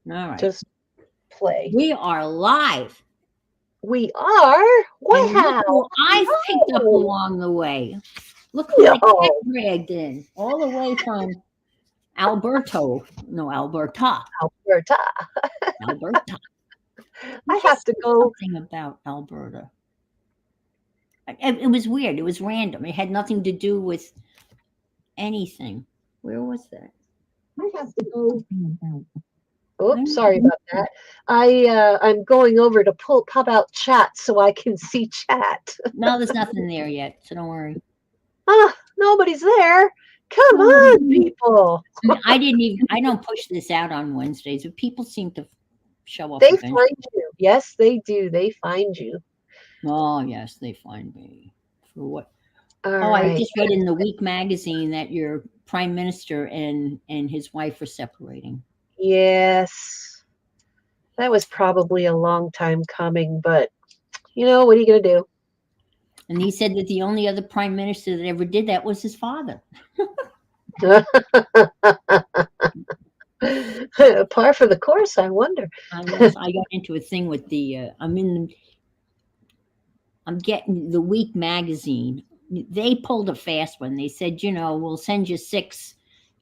All right. Just play. We are live. We are? And look Wow. who I've picked up No. along the way. Look who the cat No. dragged in, all the way from Alberto. No, Alberta. Alberta. Alberta. I Did you have to see go. something about Alberta? It was weird. It was random. It had nothing to do with anything. Where was that? I have to go. I Oops, sorry don't about that. I'm going over to pop out chat so I can see chat. No, there's nothing there yet, so don't worry. Ah, nobody's there. Come No, on, people. I didn't even. I don't push this out on Wednesdays, but people seem to show up They eventually. find you. Yes, they do. They find you. Oh yes, they find me for what? All Oh, I right. just read in the Week magazine that your prime minister and his wife are separating, Yes. That was probably a long time coming, but what are you going to and he said that the only other prime minister that ever did that was his father. do? Par for the course, I wonder. Yes, I got into a thing with the. I'm getting the Week magazine. They pulled a fast one. They said, we'll send you six,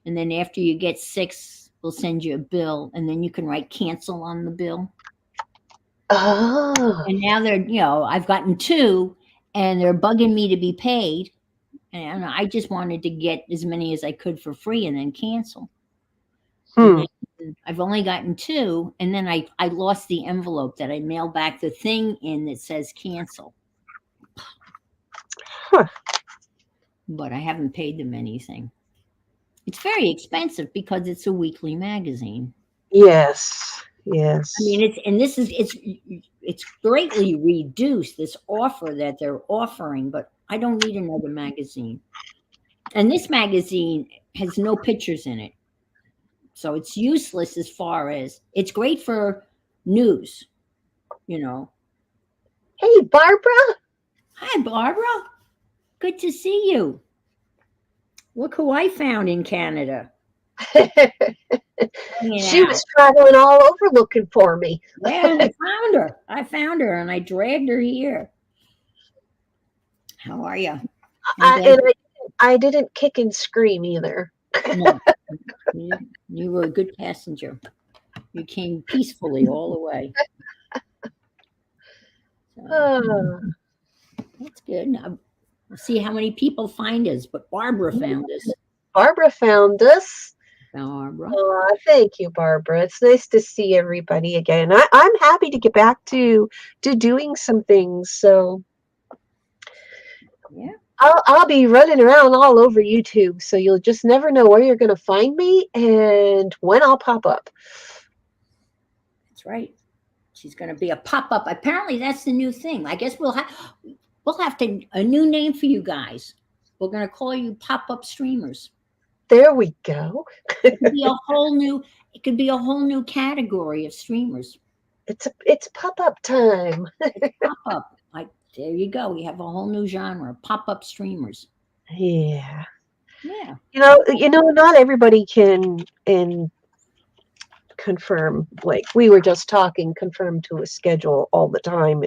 and then after you get six, we'll send you a bill, and then you can write cancel on the bill. Oh, And now I've gotten two, and they're bugging me to be paid, and I just wanted to get as many as I could for free and then cancel. And hmm. then I've only gotten two, and then I lost the envelope that I mailed back the thing in that says cancel, Huh. but I haven't paid them anything. It's very expensive because it's a weekly magazine. Yes, I mean, yes. it's greatly reduced this offer that they're offering, but I don't need another magazine. And this magazine has no pictures in it, so it's useless as far as it's great for news. You know. Hey, Barbara. Hi, Barbara. Good to see you. Look who I found in Canada, hanging She out. was traveling all over looking for me. Yeah, I found her. I found her, and I dragged her here. How are you? I'm I, glad. and I didn't kick and scream either. No, you were a good passenger. You came peacefully all the way. So Oh, that's good. Now, we'll see how many people find us, but Barbara found us. Barbara found us. Barbara. Oh, thank you, Barbara. It's nice to see everybody again. I'm happy to get back to doing some things. So Yeah, I'll be running around all over YouTube. So you'll just never know where you're going to find me and when I'll pop up. that's right. She's going to be a pop up. Apparently, that's the new thing. I guess we'll have to a new name for you guys. We're going to call you pop up streamers. There we go. It could be a whole new. It could be a whole new category of streamers. It's pop up time. Pop up. Like there you go. We have a whole new genre. Pop up streamers. Yeah. Yeah. Not everybody can confirm, like we were just talking, confirm to a schedule all the time.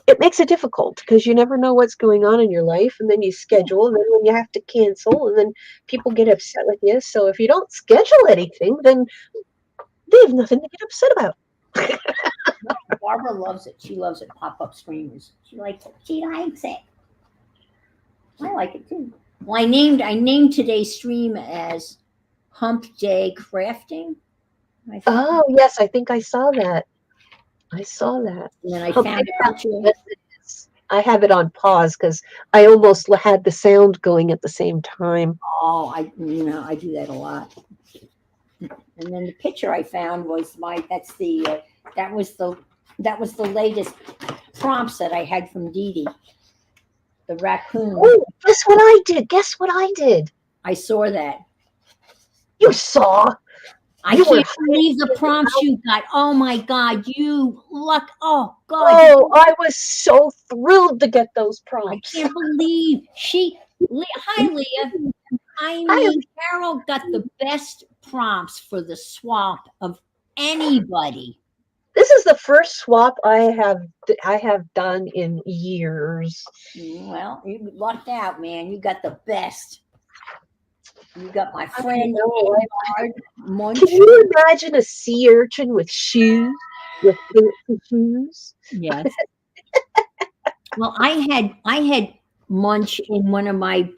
It makes it difficult because you never know what's going on in your life, and then you Yeah. schedule, and then when you have to cancel, and then people get upset with you. So if you don't schedule anything, then they have nothing to get upset about. No, Barbara loves it. She loves it. Pop up streamers. She likes it. She likes it. I like it too. Well, I named today's stream as Hump Day Crafting. I think, Oh yes, I think I saw that. I saw that. and then I Hump found Day a picture. Crafting, yes, it is. I have it on pause because I almost had the sound going at the same time. Oh, I do that a lot. And then the picture I found was my. That's the. That was the. That was the latest prompts that I had from Dee Dee, the raccoon. Oh, guess what I did? Guess what I did? I saw that. You saw. I You were can't hiding believe the in the prompts you got. Oh my God, you luck. Oh God, Oh, I was so thrilled to get those I prompts. can't believe hi, Leah. I I mean, Carol got the best prompts for the swamp of anybody. This is the first swap I have done in years. Well, you lucked out, man. You got the best. You got my I friend know. Edward Can Munch. you imagine a sea urchin with shoes, with fancy shoes? Yes. Well, I had Munch in one of my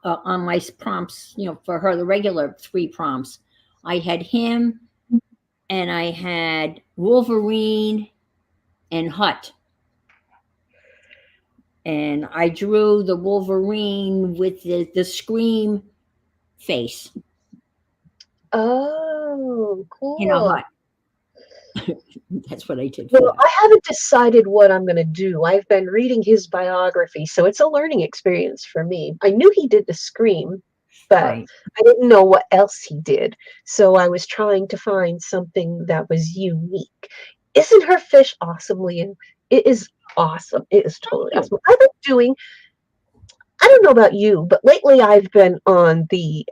on my prompts, for her, the regular 3 prompts. I had him, and I had Wolverine and Hut. And I drew the Wolverine with the scream face, Oh, cool. Hut. That's what I did for Well, that. I haven't decided what I'm going to do. I've been reading his biography, so it's a learning experience for me. I knew he did the Scream, but Right. I didn't know what else he did. So I was trying to find something that was unique. Isn't her fish awesome, Liam? It is awesome. It is totally Thank awesome. I've been doing, I don't know about you, but lately I've been on the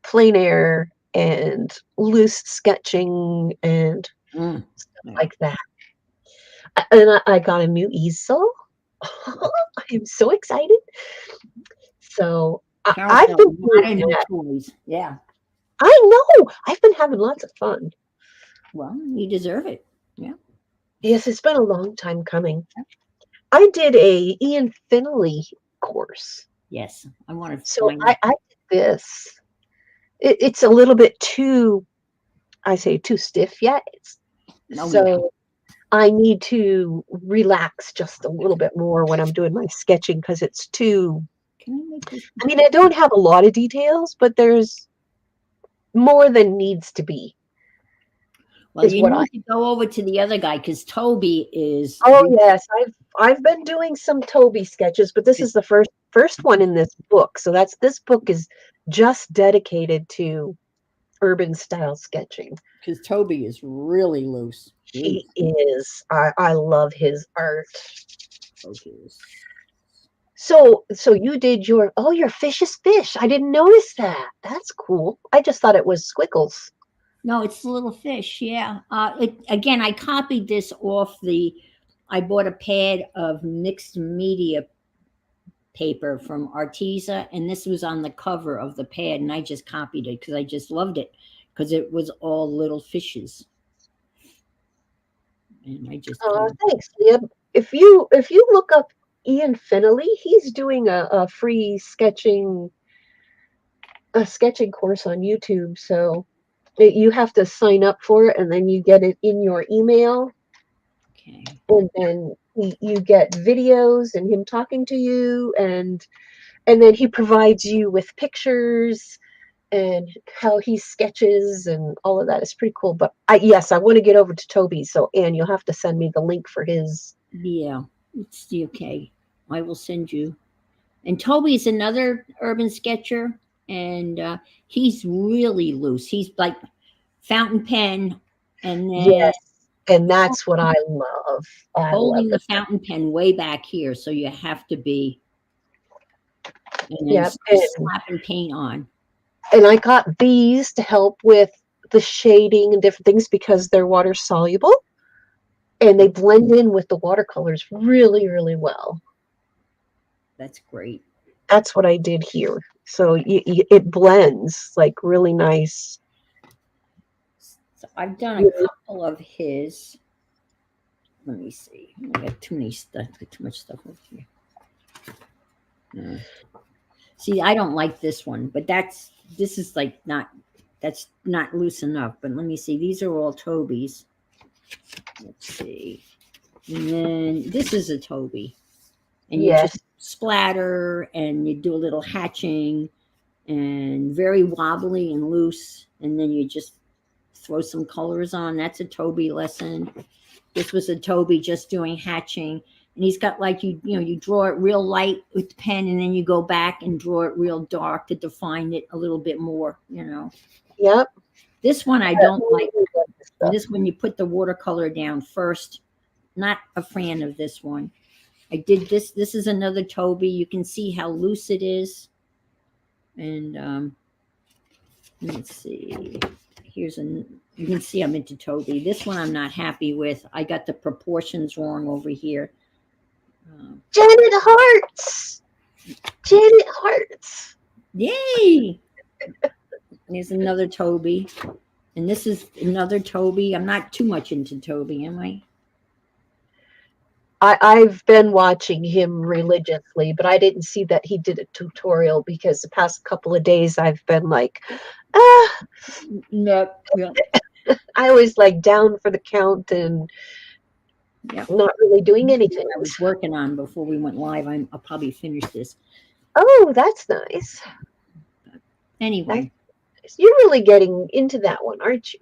plein air and loose sketching and you. Yeah. like that. And I got a new easel. I am so excited. So Carol's I've got a been lot doing of new that. toys. Yeah. I know. I've been having lots of fun. Well, you deserve it. Yeah. Yes, it's been a long time coming. I did a Ian Finley course. Yes. I want to So find. I did this. It's a little bit too, I say too stiff yet. Oh, yeah. So I need to relax just a little bit more when I'm doing my sketching because it's too, Can I make this? I mean, I don't have a lot of details, but there's more than needs to be, Well, is you what I. need to go over to the other guy because Toby is. Oh yes, I've been doing some Toby sketches, but this is the first one in this book. So this book is just dedicated to urban style sketching. Because Toby is really loose. Jeez. He is. I love his art. Focus. So you did your fish is fish. I didn't notice that. That's cool. I just thought it was squiggles. No, it's the little fish. Yeah. Again, I copied this off the. I bought a pad of mixed media paper from Arteza, and this was on the cover of the pad, and I just copied it because I just loved it because it was all little fishes, and I just Thanks, Leah. If you look up Ian Finley, he's doing a free sketching course on YouTube. So you have to sign up for it, and then you get it in your email, okay. and then you get videos and him talking to you, and then he provides you with pictures and how he sketches and all of that. Is pretty cool. But yes, I want to get over to Toby. So Anne, you'll have to send me the link for his. Yeah, it's okay. I will send you. And Toby's another urban sketcher, and he's really loose. He's like fountain pen, and then Yes, and that's what I love. I love holding the it. fountain pen way back here, so you have to be, and then Yep. slapping paint on. And I got these to help with the shading and different things because they're water soluble and they blend in with the watercolors really, really well. That's great. That's what I did here. So it blends like really nice. So I've done a couple of his. Let me see. I got too many stuff. Too much stuff over here. See, I don't like this one, but this is like not. That's not loose enough. But let me see. These are all Toby's. Let's see. And then this is a Toby. And you Yes. just splatter and you do a little hatching and very wobbly and loose. And then you just throw some colors on. That's a Toby lesson. This was a Toby just doing hatching. And he's got like, you draw it real light with the pen and then you go back and draw it real dark to define it a little bit more, Yep. This one I don't like. This one you put the watercolor down first. Not a fan of this one. I did this. This is another Toby. You can see how loose it is. And let's see. Here's You can see I'm into Toby. This one I'm not happy with. I got the proportions wrong over here. Janet Hearts. Janet Hearts. Yay! There's another Toby. And this is another Toby. I'm not too much into Toby, am I? I've been watching him religiously, but I didn't see that he did a tutorial because the past couple of days I've been like, No. Yeah. I was like down for the count and not really doing anything. I was working on before we went live. I'll probably finish this. Oh, that's nice. Anyway. You're really getting into that one, aren't you?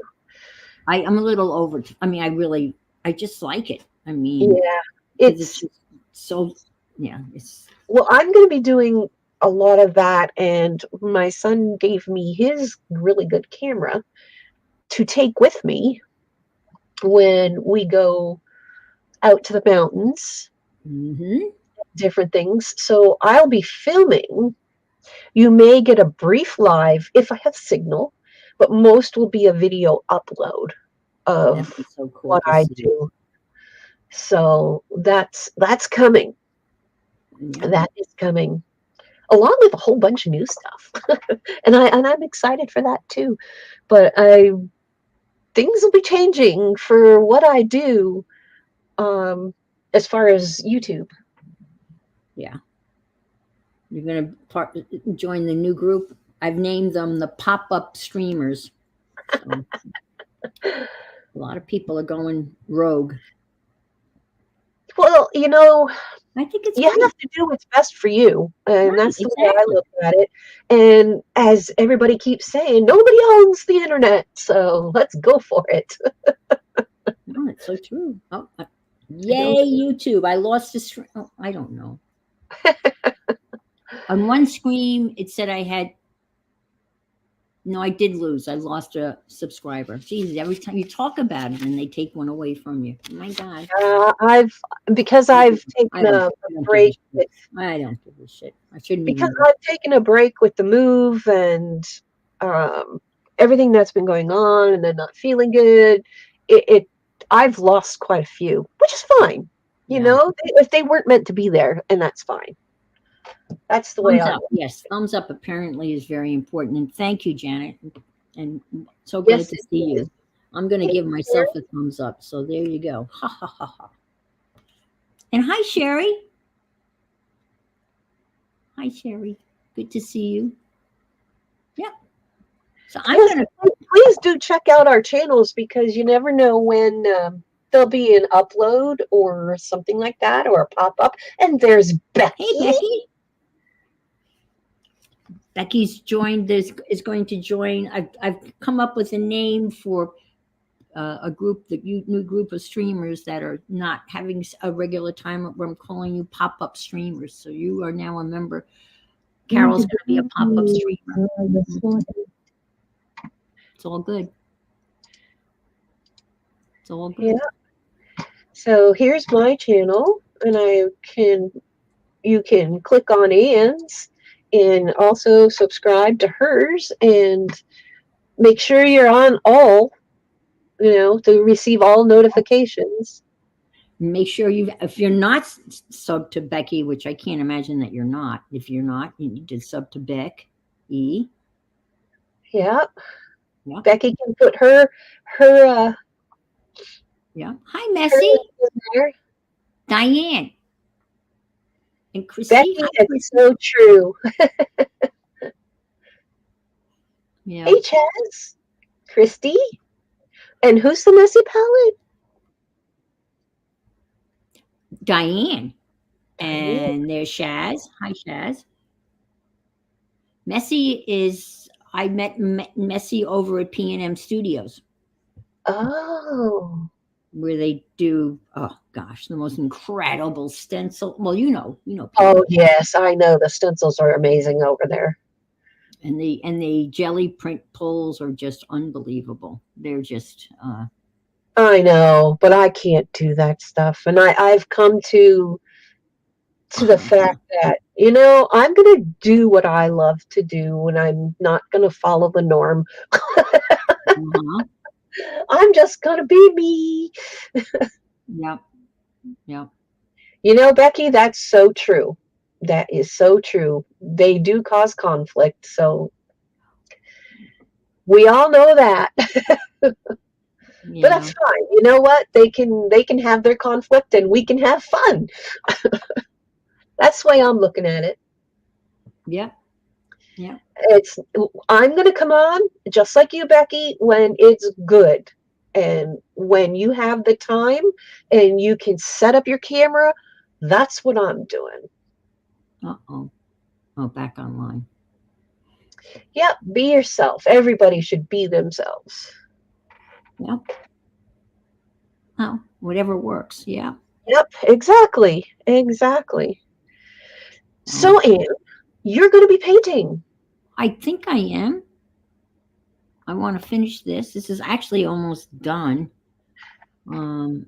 I'm a little over. I mean, I just like it. I mean, yeah, it's just so, yeah. Well, I'm going to be doing a lot of that, and my son gave me his really good camera to take with me when we go out to the mountains, different things. So I'll be filming. You may get a brief live if I have signal, but most will be a video upload of so cool what I do. So that's coming. Yeah. That is coming, along with a whole bunch of new stuff, and I'm excited for that too. But things will be changing for what I do, as far as YouTube. Yeah. You're gonna join the new group. I've named them the pop-up streamers. So, a lot of people are going rogue. Well, I think it's you have to do what's best for you, and right, that's the way I look at it. And as everybody keeps saying, nobody owns the internet, so let's go for it. No, it's so true. Oh, yay, YouTube! I lost a stream. Oh, I don't know. On one screen, it said I had. No, I did lose. I lost a subscriber. Jeez, every time you talk about it, and they take one away from you. Oh my God. I've taken a break. I don't give a shit. I shouldn't because I've taken a break with the move and everything that's been going on, and then not feeling good. I've lost quite a few, which is fine. You know, if they weren't meant to be there, and that's fine. That's the way. Yes, thumbs up apparently is very important, and thank you, Janet, and so glad to see you. I'm going to give myself a thumbs up. So there you go. Ha ha ha ha. And hi, Sherry. Hi, Sherry. Good to see you. Yeah. So I'm going to please do check out our channels, because you never know when there'll be an upload or something like that, or a pop up. And there's Becky. Hey, Becky. Becky's joined. Is going to join. I've come up with a name for a group, new group of streamers that are not having a regular time. Where I'm calling you pop-up streamers. So you are now a member. Carol's going to be a pop-up streamer. It's all good. It's all good. Yeah. So here's my channel, and you can click on Anne's and also subscribe to hers, and make sure you're on all, to receive all notifications. Make sure if you're not sub to Becky, which I can't imagine that you're not. If you're not, you need to sub to Beck E. Yeah. Becky can put her yeah. Hi, Messy. Diane. And Christine. Becky, it's so true. Yeah. Hey, Chaz. Christy. And who's the Messy Palette? Diane. And there's Shaz. Hi, Shaz. Messy is, I met Messy over at P&M Studios. Oh. Where they do, oh gosh, the most incredible stencil. Well, you know. Oh yes, I know, the stencils are amazing over there. And the jelly print pulls are just unbelievable. They're just. I know, but I can't do that stuff, and I've come to the fact that I'm going to do what I love to do, and I'm not going to follow the norm. I'm just gonna be me. Yep. Yep. You know, Becky, that's so true. That is so true. They do cause conflict, so we all know that. But Yeah. that's fine. You know what? They can have their conflict and we can have fun. That's the way I'm looking at it. Yep. Yep. It's I'm gonna come on just like you, Becky, when it's good. And when you have the time and you can set up your camera, that's what I'm doing. Uh-oh. Oh, back online. Yep, be yourself. Everybody should be themselves. Yep. Oh, whatever works. Yeah. Yep, exactly. Exactly. Um, So, Anne, you're going to be painting. I think I am. I want to finish this. This is actually almost done. Um,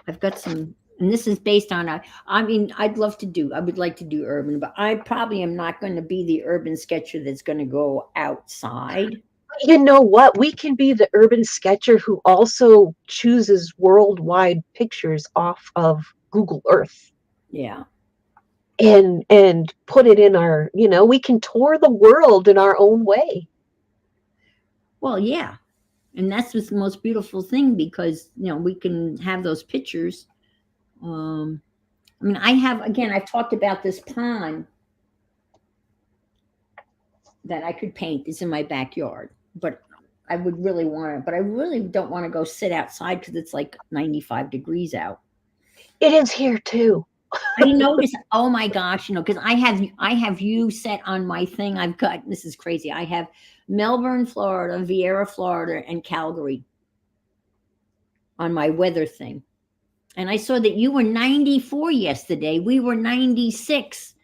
I've got some, and this is based on. I mean, I'd love to do. I would like to do urban, but I probably am not going to be the urban sketcher that's going to go outside. You know what? We can be the urban sketcher who also chooses worldwide pictures off of Google Earth Yeah. and put it in our, we can tour the world in our own way. Well, yeah, and that's what's the most beautiful thing because we can have those pictures. Um, I mean, I've talked about this pond that I could paint. It's in my backyard, but I would really want to, but I really don't want to go sit outside because it's like 95 degrees out. It is here too. I noticed, oh my gosh, because I have you set on my thing. I've got this is crazy. I have Melbourne, Florida, Vieira, Florida, and Calgary on my weather thing. And I saw that you were 94 yesterday. We were 96.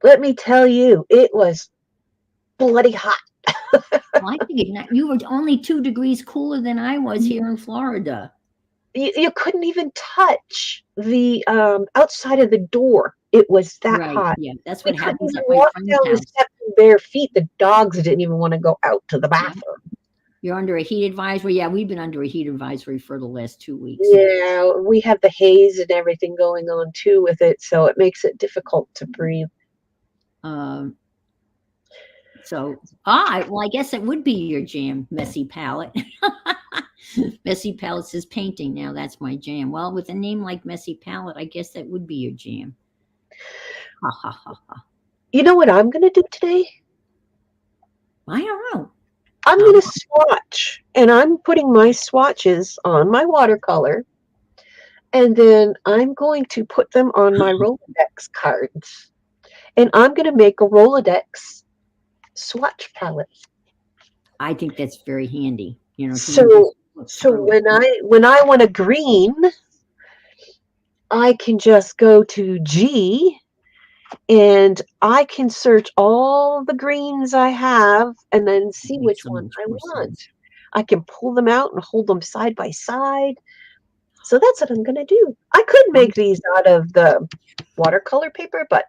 Let me tell you, it was bloody hot. Well, I figured you were only 2 degrees cooler than I was here in Florida. You couldn't even touch the outside of the door. It was that Right. hot. Yeah. That's We what couldn't happens even at my walk friend's down the house. steps in bare feet. The dogs didn't even want to go out to the Yeah. bathroom. You're under a heat advisory. Yeah, we've been under a heat advisory for the last 2 weeks. Yeah, we have the haze and everything going on too with it, so it makes it difficult to breathe. Um, well, I guess it would be your jam, Messy Palette. Messy Palette says painting. Now that's my jam. Well, with a name like Messy Palette, I guess that would be your jam. Ha ha ha ha. You know what I'm going to do today? I don't know. I'm Um, going to swatch, and I'm putting my swatches on my watercolor, and then I'm going to put them on my Rolodex cards, and I'm going to make a Rolodex swatch palette. I think that's very handy. So you just So, look so through it. when I want a green, I can just go to G and I can search all the greens I have and then It see makes which so one much I more want. sense. I can pull them out and hold them side by side. So that's what I'm going to do. I could make these out of the watercolor paper, but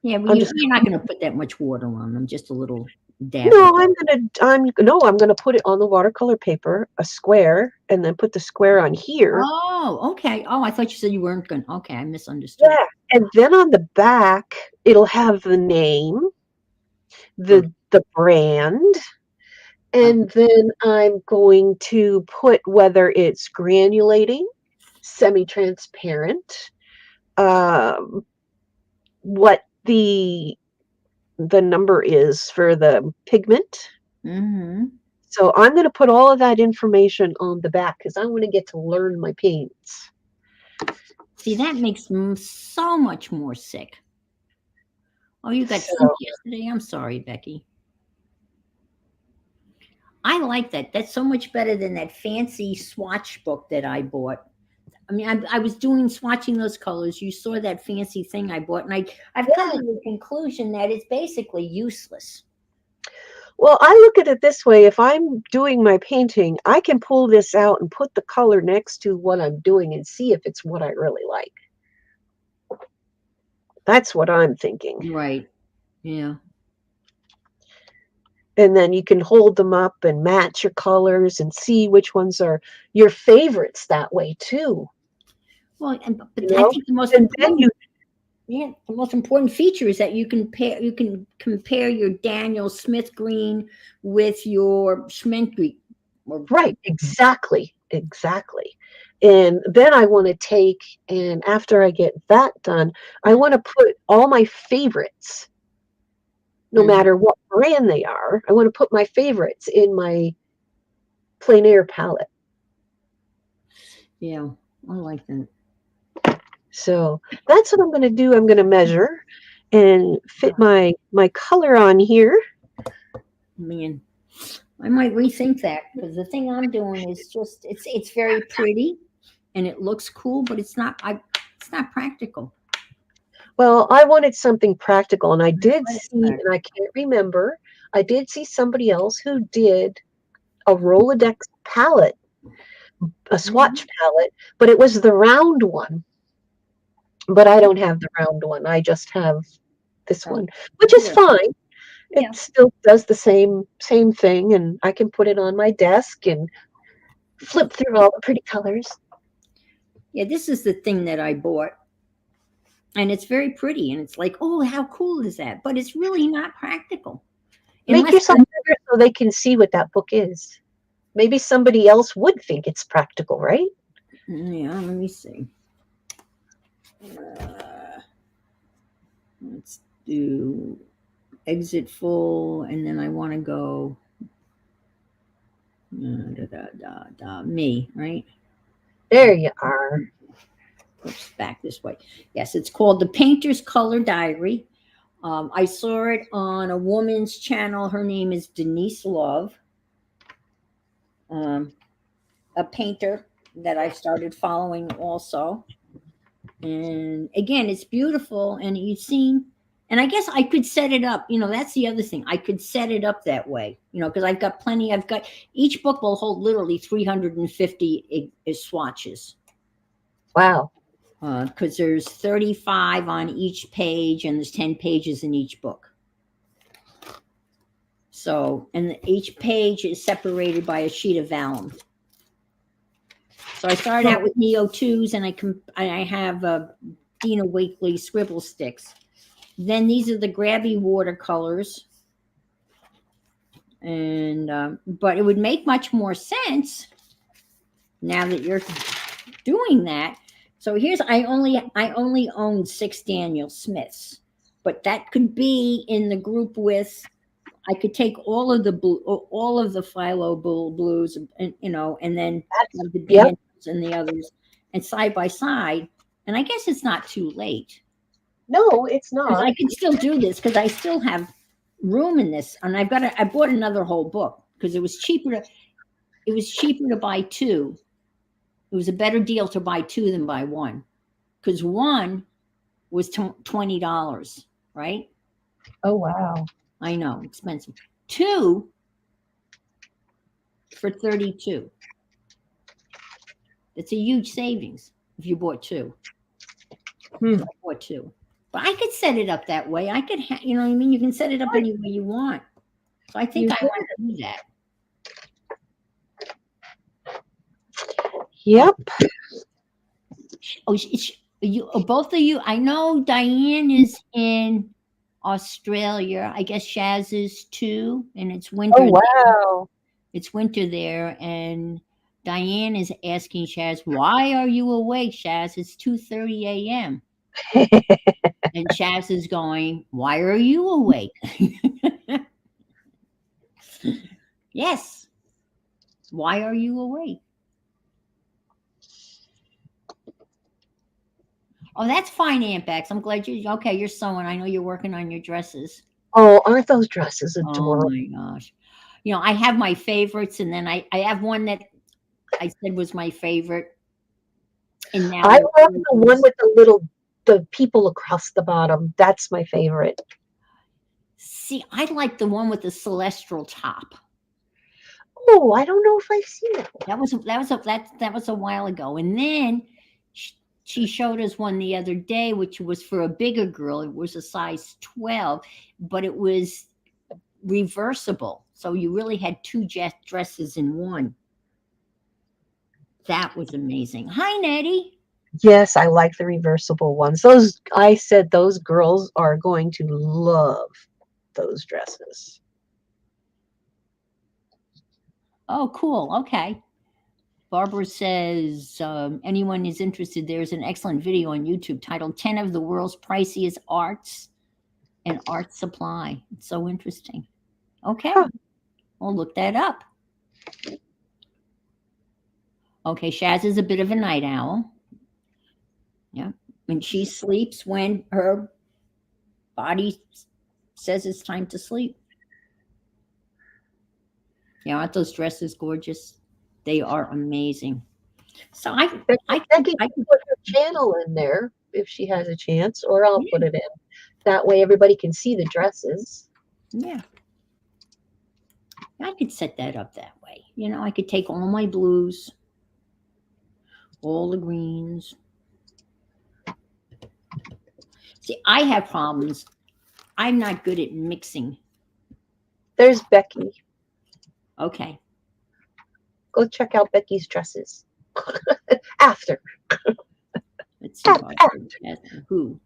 Yeah, well, I'm just you're not going to put that much water on them, just a little dab of. no, I'm gonna put it on the watercolor paper, a square, and then put the square on here. Oh, okay. Oh, I thought you said you weren't going to. Okay, I misunderstood. Yeah, and then on the back it'll have the name, Oh, the brand, oh, and then I'm going to put whether it's granulating, semi-transparent, um, what the number is for the pigment. mm-hmm. So I'm going to put all of that information on the back because I want to get to learn my paints. See, that makes so much more sick. Oh, you got sent So yesterday? I'm sorry, Becky. I like that. That's so much better than that fancy swatch book that I bought. I mean, I was doing swatching those colors. You saw that fancy thing I bought, and I've come yeah. to the conclusion that it's basically useless. Well, I look at it this way. If I'm doing my painting, I can pull this out and put the color next to what I'm doing and see if it's what I really like. That's what I'm thinking. Right. Yeah. And then you can hold them up and match your colors and see which ones are your favorites that way too. Well, You but I know, think the most and then important, yeah, the most important feature is that you can compare your Daniel Smith green with your Schmidt green. Or, right, exactly, exactly. And then I want to take, and after I get that done, I want to put all my favorites, no Mhm. matter what brand they are. I want to put my favorites in my plein air palette. Yeah, I like that. So that's what I'm going to do. I'm going to measure and fit my color on here. Man, I might rethink that because the thing I'm doing is just it's very pretty and it looks cool, but it's not practical. Well, I wanted something practical, and I did But it's see, and I practical. can't remember, I did see somebody else who did a Rolodex palette, a Mhm. swatch palette, but it was the round one. But I don't have the round one. I just have this So one, which is yeah, fine. It yeah, still does the same thing, and I can put it on my desk and flip through all the pretty colors. yeah. This is the thing that I bought, and it's very pretty, and it's like, oh, how cool is that? But it's really not practical Make unless yourself bigger so they can see what that book is. Maybe somebody else would think it's practical, right? yeah. Let me see. Uh, let's do exit full, and then I want to go me, right? There you are. Oops, back this way. Yes, it's called The Painter's Color Diary. I saw it on a woman's channel. Her name is Denise Love, um, a painter that I've started following also. And again, it's beautiful. And you've seen, and I guess I could set it up. That's the other thing. I could set it up that way, because I've got plenty. Each book will hold literally 350 swatches. Wow. Because there's 35 on each page and there's 10 pages in each book. So, and each page is separated by a sheet of vellum. So I started out with Neo 2s and I have Dina Wakley scribble sticks. Then these are the grabby watercolors. And, but it would make much more sense now that you're doing that. So here's I only own 6 Daniel Smiths, but that could be in the group with. I could take all of the blue, all of the phyllo blues, and then That's, have the yep. Daniels and the others, and side by side. And I guess it's not too late No, it's because not. I can still do this because I still have room in this, and I bought another whole book because it was cheaper to buy two. It was a better deal to buy two than buy one because one was $20, right? Oh, wow. I know, expensive. Two for 32. It's a huge savings if you bought two. Hmm. So I bought two. But I could set it up that way. I could, you know what I mean? You can set it up any way you want. So I think You I can. want to do that. Oh, Yep. you, both of you. I know Diane is in Australia. I guess Shaz is too, and it's Oh, winter. wow. It's winter there, and Diane is asking Shaz, "Why are you awake, Shaz? It's 2:30 a.m." And Shaz is going, "Why are you awake?" Yes. Why are you awake? Oh, that's fine, Aunt Bex. I'm glad you okay. You're sewing. I know you're working on your dresses. Oh, aren't those dresses Oh adorable? my gosh. I have my favorites, and then I have one that I said was my favorite, and now I they're love the one others. with the people across the bottom. That's my favorite. See, I like the one with the celestial top. Oh, I don't know if I've seen that one. That was a while ago, and then she showed us one the other day, which was for a bigger girl. It was a size 12, but it was reversible. So you really had two dresses in one. That was amazing. Hi, Nettie. Yes, I like the reversible ones. Those, I said those girls are going to love those dresses. Oh, cool. Okay. Barbara says, anyone is interested, there's an excellent video on YouTube titled 10 of the World's Priciest Arts and Art Supply. It's so interesting. Okay. Huh. We'll look that up. Okay. Shaz is a bit of a night owl. Yeah. And she sleeps when her body says it's time to sleep. Yeah. Aren't those dresses gorgeous? They are amazing. So Becky can put her channel in there if she has a chance, or I'll put it in. That way everybody can see the dresses. Yeah. I could set that up that way. You know, I could take all my blues, all the greens. See, I have problems. I'm not good at mixing. There's Becky. Okay. Go check out Becky's dresses. After. Let's see. Who?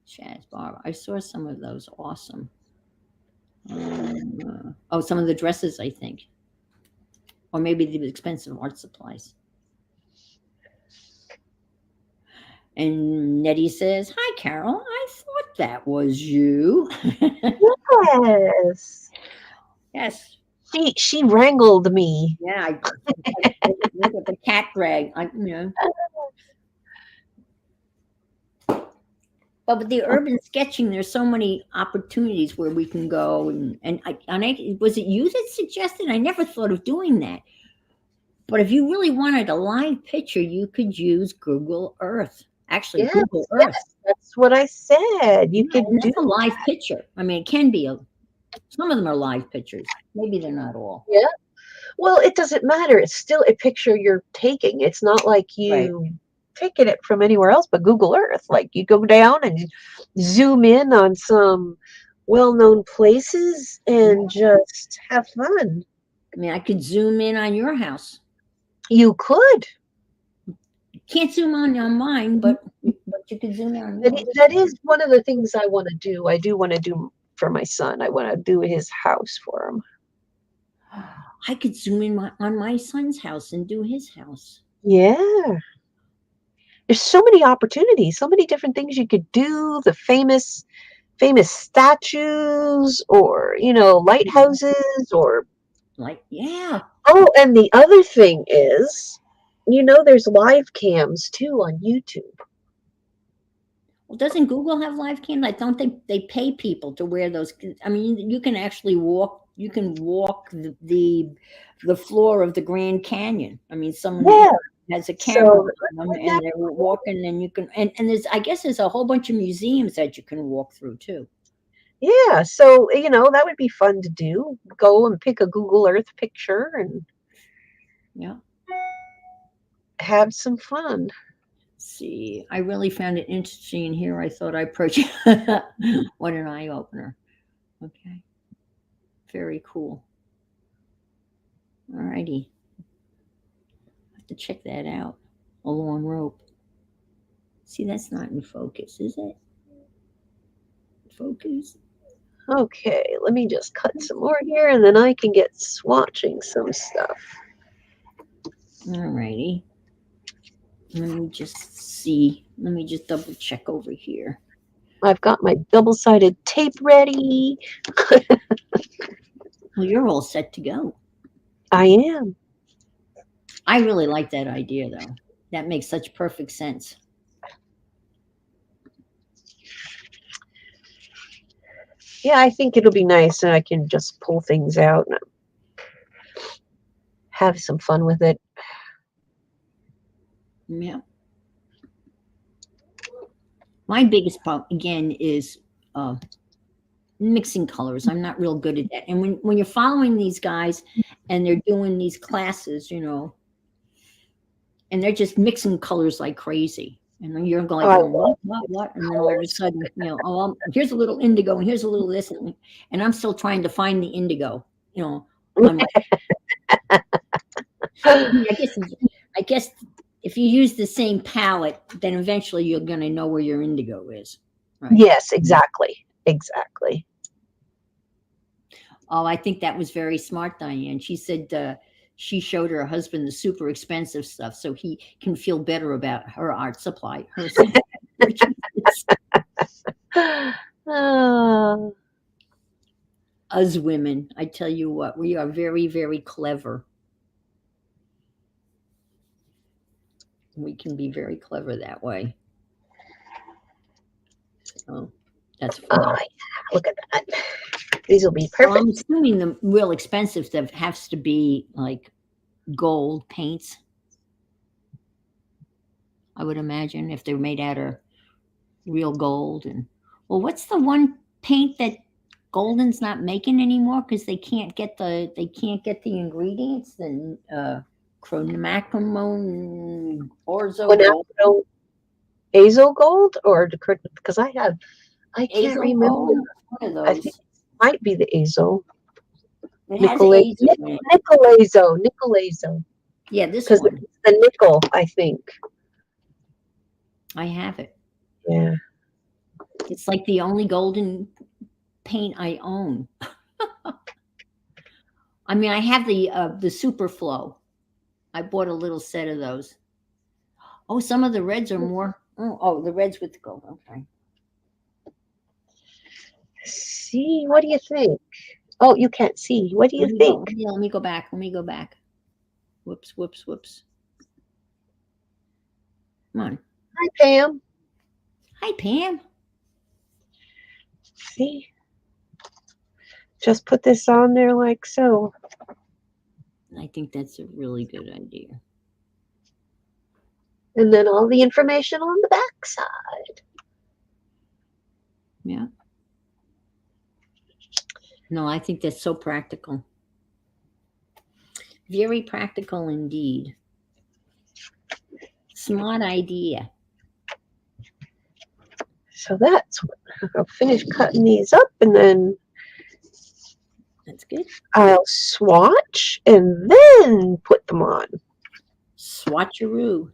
Shaz Barber. I saw some of those. Awesome. Oh, some of the dresses, I think. Or maybe the expensive art supplies. And Nettie says, "Hi, Carol. I thought that was you." Yes. Yes. She wrangled me. Yeah. I look at the cat drag. But with the urban sketching, there's so many opportunities where we can go and was it you that suggested? I never thought of doing that. But if you really wanted a live picture, you could use Google Earth. Actually, Yes, Google Earth. yes, that's what I said. You could do that's a live picture. I mean, it can be some of them are live pictures. Maybe they're not all. Yeah. Well, it doesn't matter. It's still a picture you're taking. It's not like you taking it from anywhere else but Google Earth. Like you go down and zoom in on some well-known places and just have fun. I mean, I could zoom in on your house. You could. Can't zoom on mine, but you could zoom in on yours. That is one of the things I want to do. I do want to do for my son. I want to do his house for him. I could zoom in on my son's house and do his house. Yeah. There's so many opportunities, so many different things you could do. The famous statues, or lighthouses, or yeah. Oh, and the other thing is, there's live cams too on YouTube. Well, doesn't Google have live cam? Like, don't they pay people to wear those? I mean, you can actually walk. You can walk the floor of the Grand Canyon. I mean, someone has a camera and they're walking, and you can and there's there's a whole bunch of museums that you can walk through too. Yeah, so that would be fun to do. Go and pick a Google Earth picture and have some fun. See, I really found it interesting here. I thought I'd approach what an eye opener. Okay. Very cool. All righty. I have to check that out. A long rope. See, that's not in focus, is it? Focus. Okay, let me just cut some more here, and then I can get swatching some stuff. All righty. Let me just see. Let me just double check over here. I've got my double-sided tape ready. Well, you're all set to go. I am. I really like that idea, though. That makes such perfect sense. Yeah, I think it'll be nice, and I can just pull things out and have some fun with it. Yeah. My biggest problem, again, is mixing colors. I'm not real good at that. And when you're following these guys and they're doing these classes, and they're just mixing colors like crazy. And then you're Oh, like, I going, love what? And then all of a colors. sudden, here's a little indigo and here's a little this. And I'm still trying to find the indigo, on my, I mean, I guess if you use the same palette, then eventually you're going to know where your indigo is. Right. Yes, exactly. Exactly. Oh, I think that was very smart, Diane. She said she showed her husband the super expensive stuff so he can feel better about her art supply, her purchases. Oh, Us women, I tell you what, we are very, very clever. We can be very clever that way. So that's oh, funny. yeah. Look at that. These will be Well, I'm perfect. assuming the real expensive stuff has to be like gold paints. I would imagine if they're made out of real gold. And well, what's the one paint that Golden's not making anymore because they can't get the ingredients? The chromacromone orzo gold, Quinacridone Azo Gold or the because I can't azo remember. gold, one of I think those. it might be the Azo. It has azo in it. Nicolazo. Yeah, this Because one. it's the nickel, I think. I have it. Yeah. It's like the only golden paint I own. I mean, I have the Super Flow. I bought a little set of those. Oh, some of the reds are more. The reds with the gold. Okay. See, what do you think? Oh, you can't see. What do Let you me go. think? Let me go back. Let me go back. Whoops, whoops, whoops. Come on. Hi, Pam. Hi, Pam. See? Just put this on there like so. I think that's a really good idea. And then all the information on the back side. Yeah. No, I think that's so practical. Very practical indeed. Smart idea. So that's what I'll finish cutting these up and then That's good. I'll swatch and then put them on. Swatcheroo.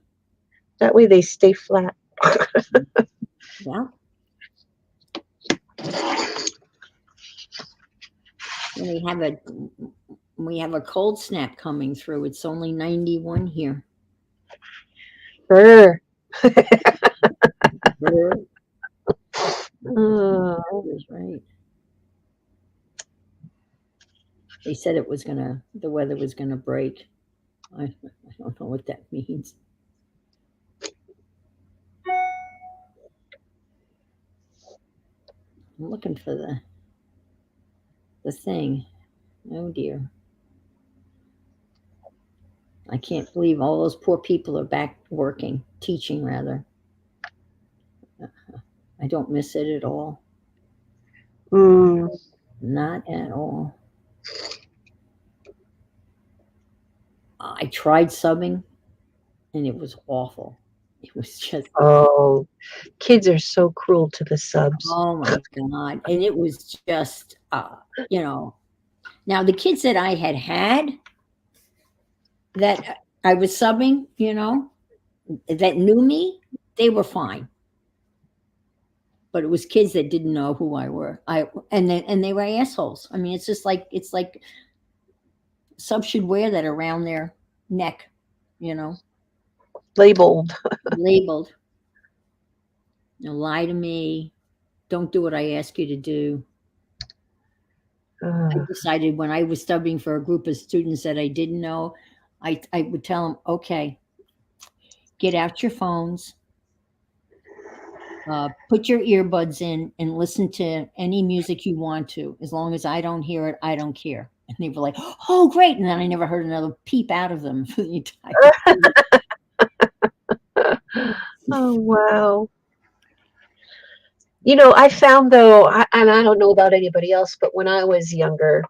That way they stay flat. Yeah. And we have a cold snap coming through. It's only 91 here. Brr. Brr. Oh, That's right. They said the weather was gonna break. I don't know what that means. I'm looking for the thing. Oh dear. I can't believe all those poor people are back working, teaching rather. I don't miss it at all. mm. Not at all. I tried subbing and it was awful. It was just, Oh, kids are so cruel to the subs. oh my God. And it was just, now the kids that I had that I was subbing, that knew me, they were fine. But it was kids that didn't know who I were. And they were assholes. I mean, it's like subs should wear that around their neck, you know, Labeled. labeled. Lie to me. Don't do what I ask you to do. I decided when I was subbing for a group of students that I didn't know, I would tell them, okay, get out your phones, put your earbuds in, and listen to any music you want to. As long as I don't hear it, I don't care. And they were like, oh, great. And then I never heard another peep out of them for the entire Oh, wow. I found though, and I don't know about anybody else, but when I was younger,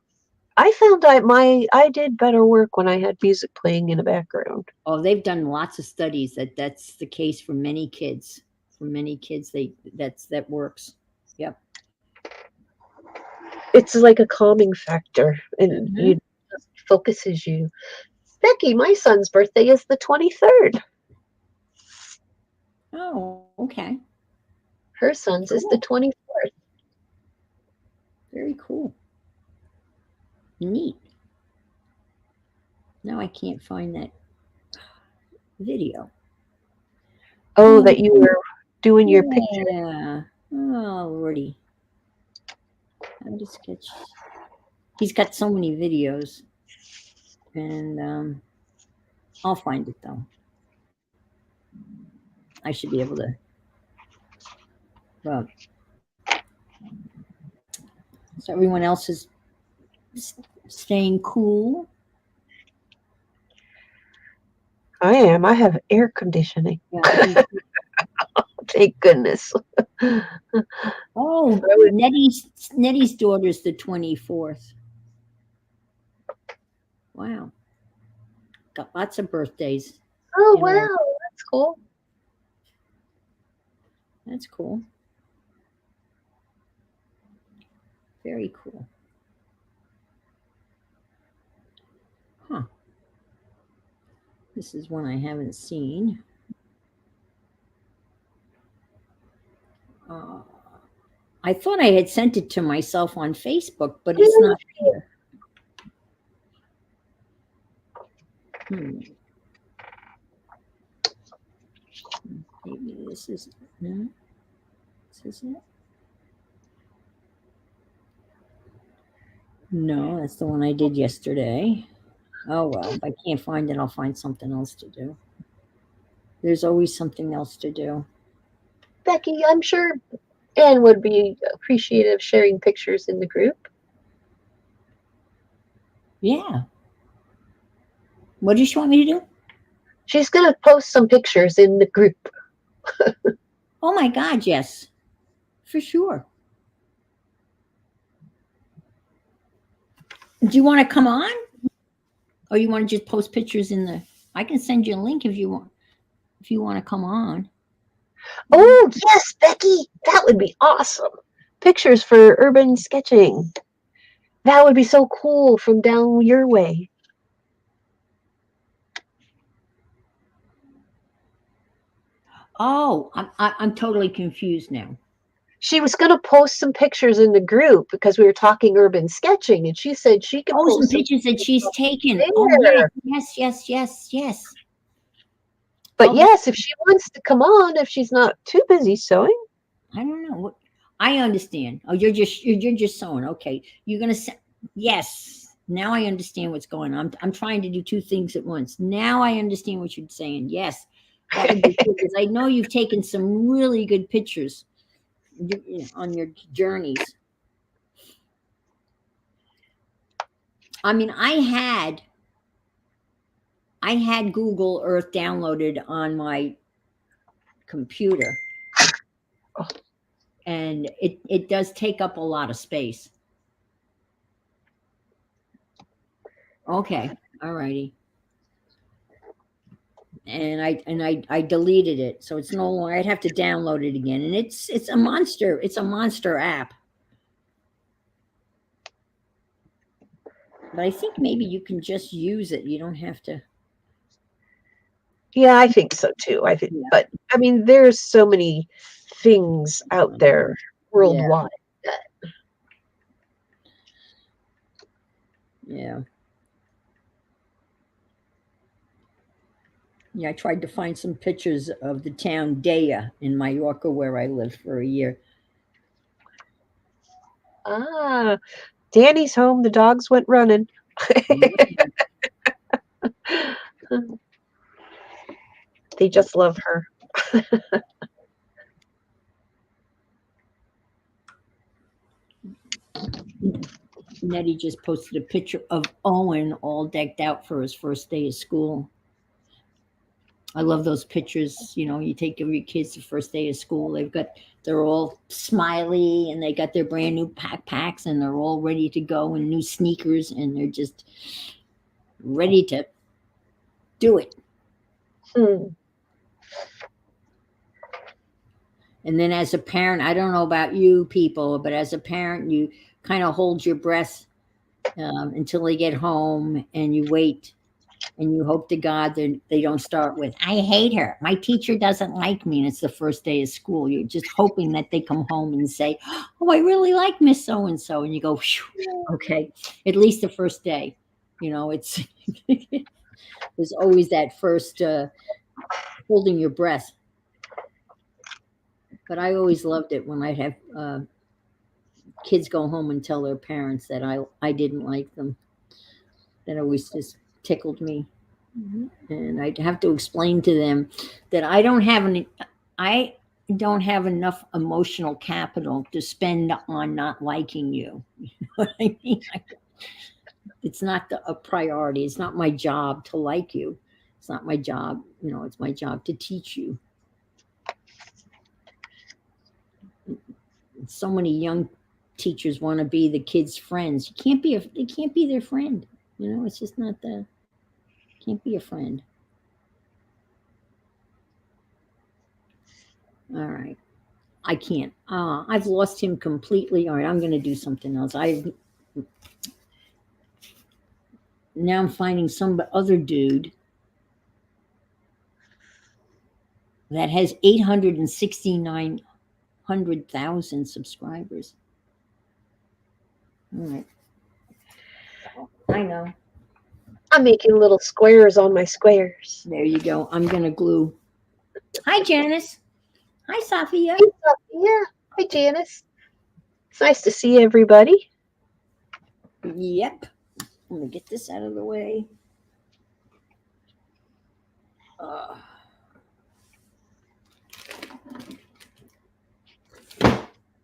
I found I did better work when I had music playing in the background. Oh, they've done lots of studies that that's the case for many kids. For many kids, that works. Yep. It's like a calming factor, and Hmm. you just focuses you. Becky, my son's birthday is the 23rd. Oh, okay. Her son's is the Cool. 24th. Very cool. Neat. Now I can't find that video. Oh, Oh, that you were doing your picture. yeah. Oh, Lordy. How to sketch. He's got so many videos, and I'll find it though. I should be able to. Well, so everyone else is staying cool. I am. I have air conditioning. Yeah, I do. Thank goodness. Oh, I would- Nettie's daughter's the 24th. Wow, got lots of birthdays. Oh, You know, wow. That's cool. that's cool. Very cool. Huh. This is one I haven't seen. Uh, I thought I had sent it to myself on Facebook, but it's not here. Hmm. Maybe this is no. This is it. No, that's the one I did yesterday. Oh well, if I can't find it, I'll find something else to do. There's always something else to do. Becky, I'm sure Anne would be appreciative of sharing pictures in the group. Yeah. What does she want me to do? She's going to post some pictures in the group. Oh my God, yes, for sure. Do you want to come on, or you want to just post pictures in the? I can send you a link if you want. If you want to come on. Oh, yes, Becky. That would be awesome. Pictures for urban sketching. That would be so cool from down your way. Oh, I'm totally confused now. She was going to post some pictures in the group because we were talking urban sketching, and she said she could Oh, some post some pictures that she's taken. Oh there. yes. But Oh, that, yes, if she wants to come on, if she's not too busy sewing. I don't know what. I understand. Oh, you're just sewing. Okay, you're gonna say yes. Now I understand what's going on. I'm trying to do two things at once. Now I understand what you're saying. Yes, that would be good because I know you've taken some really good pictures on your journeys. I mean, I had Google Earth downloaded on my computer, and it does take up a lot of space. Okay, all righty. And I deleted it, so it's no longer. I'd have to download it again, and it's a monster. It's a monster app. But I think maybe you can just use it. You don't have to. Yeah, I think so too. I think, Yeah. but I mean, there's so many things out there Yeah. worldwide. Yeah. Yeah, I tried to find some pictures of the town Daya in Mallorca where I lived for a year. Ah, Danny's home. The dogs went running. They just love her. Nettie just posted a picture of Owen all decked out for his first day of school. I love those pictures. You take your kids the first day of school. They're all smiley and they got their brand new backpacks and they're all ready to go and new sneakers and they're just ready to do it. Hmm. And then as a parent, I don't know about you people, but as a parent, you kind of hold your breath until they get home and you wait and you hope to God that they don't start with, I hate her. My teacher doesn't like me. And it's the first day of school. You're just hoping that they come home and say, oh, I really like Miss So-and-so. And you go, okay, at least the first day. It's there's always that first holding your breath. But I always loved it when I'd have kids go home and tell their parents that I didn't like them. That always just tickled me. And I'd have to explain to them that I don't have enough emotional capital to spend on not liking you. You know what I mean? It's not a priority. It's not my job to like you. It's not my job. It's my job to teach you. So many young teachers want to be the kids' friends. They can't be their friend. It's just not can't be a friend. All right. I can't. I've lost him completely. All right, I'm going to do something else. Now I'm finding some other dude that has 869,000 subscribers. All right. I know. I'm making little squares on my squares. There you go. I'm going to glue. Hi, Janice. Hi, Sophia. Yeah. Hi, Janice. It's nice to see everybody. Yep. Let me get this out of the way.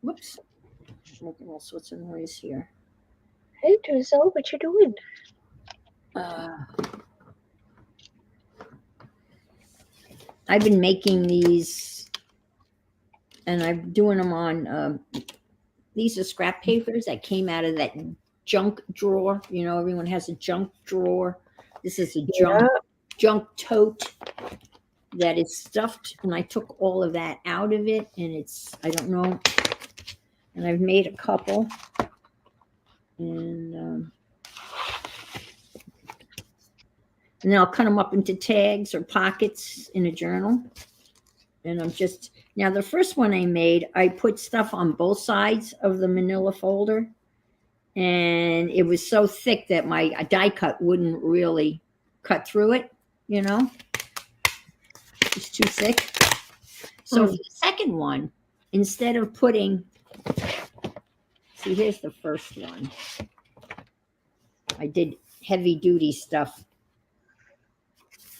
Whoops. Making all sorts of noise here. Hey, Drizzle, what you doing? I've been making these, and I'm doing them on. These are scrap papers that came out of that junk drawer. Everyone has a junk drawer. This is a junk tote that is stuffed, and I took all of that out of it, and I don't know, and I've made a couple, and then I'll cut them up into tags or pockets in a journal. And now the first one I made, I put stuff on both sides of the manila folder. And it was so thick that my die cut wouldn't really cut through it, It's too thick. So for the second one, instead of see, here's the first one. I did heavy duty stuff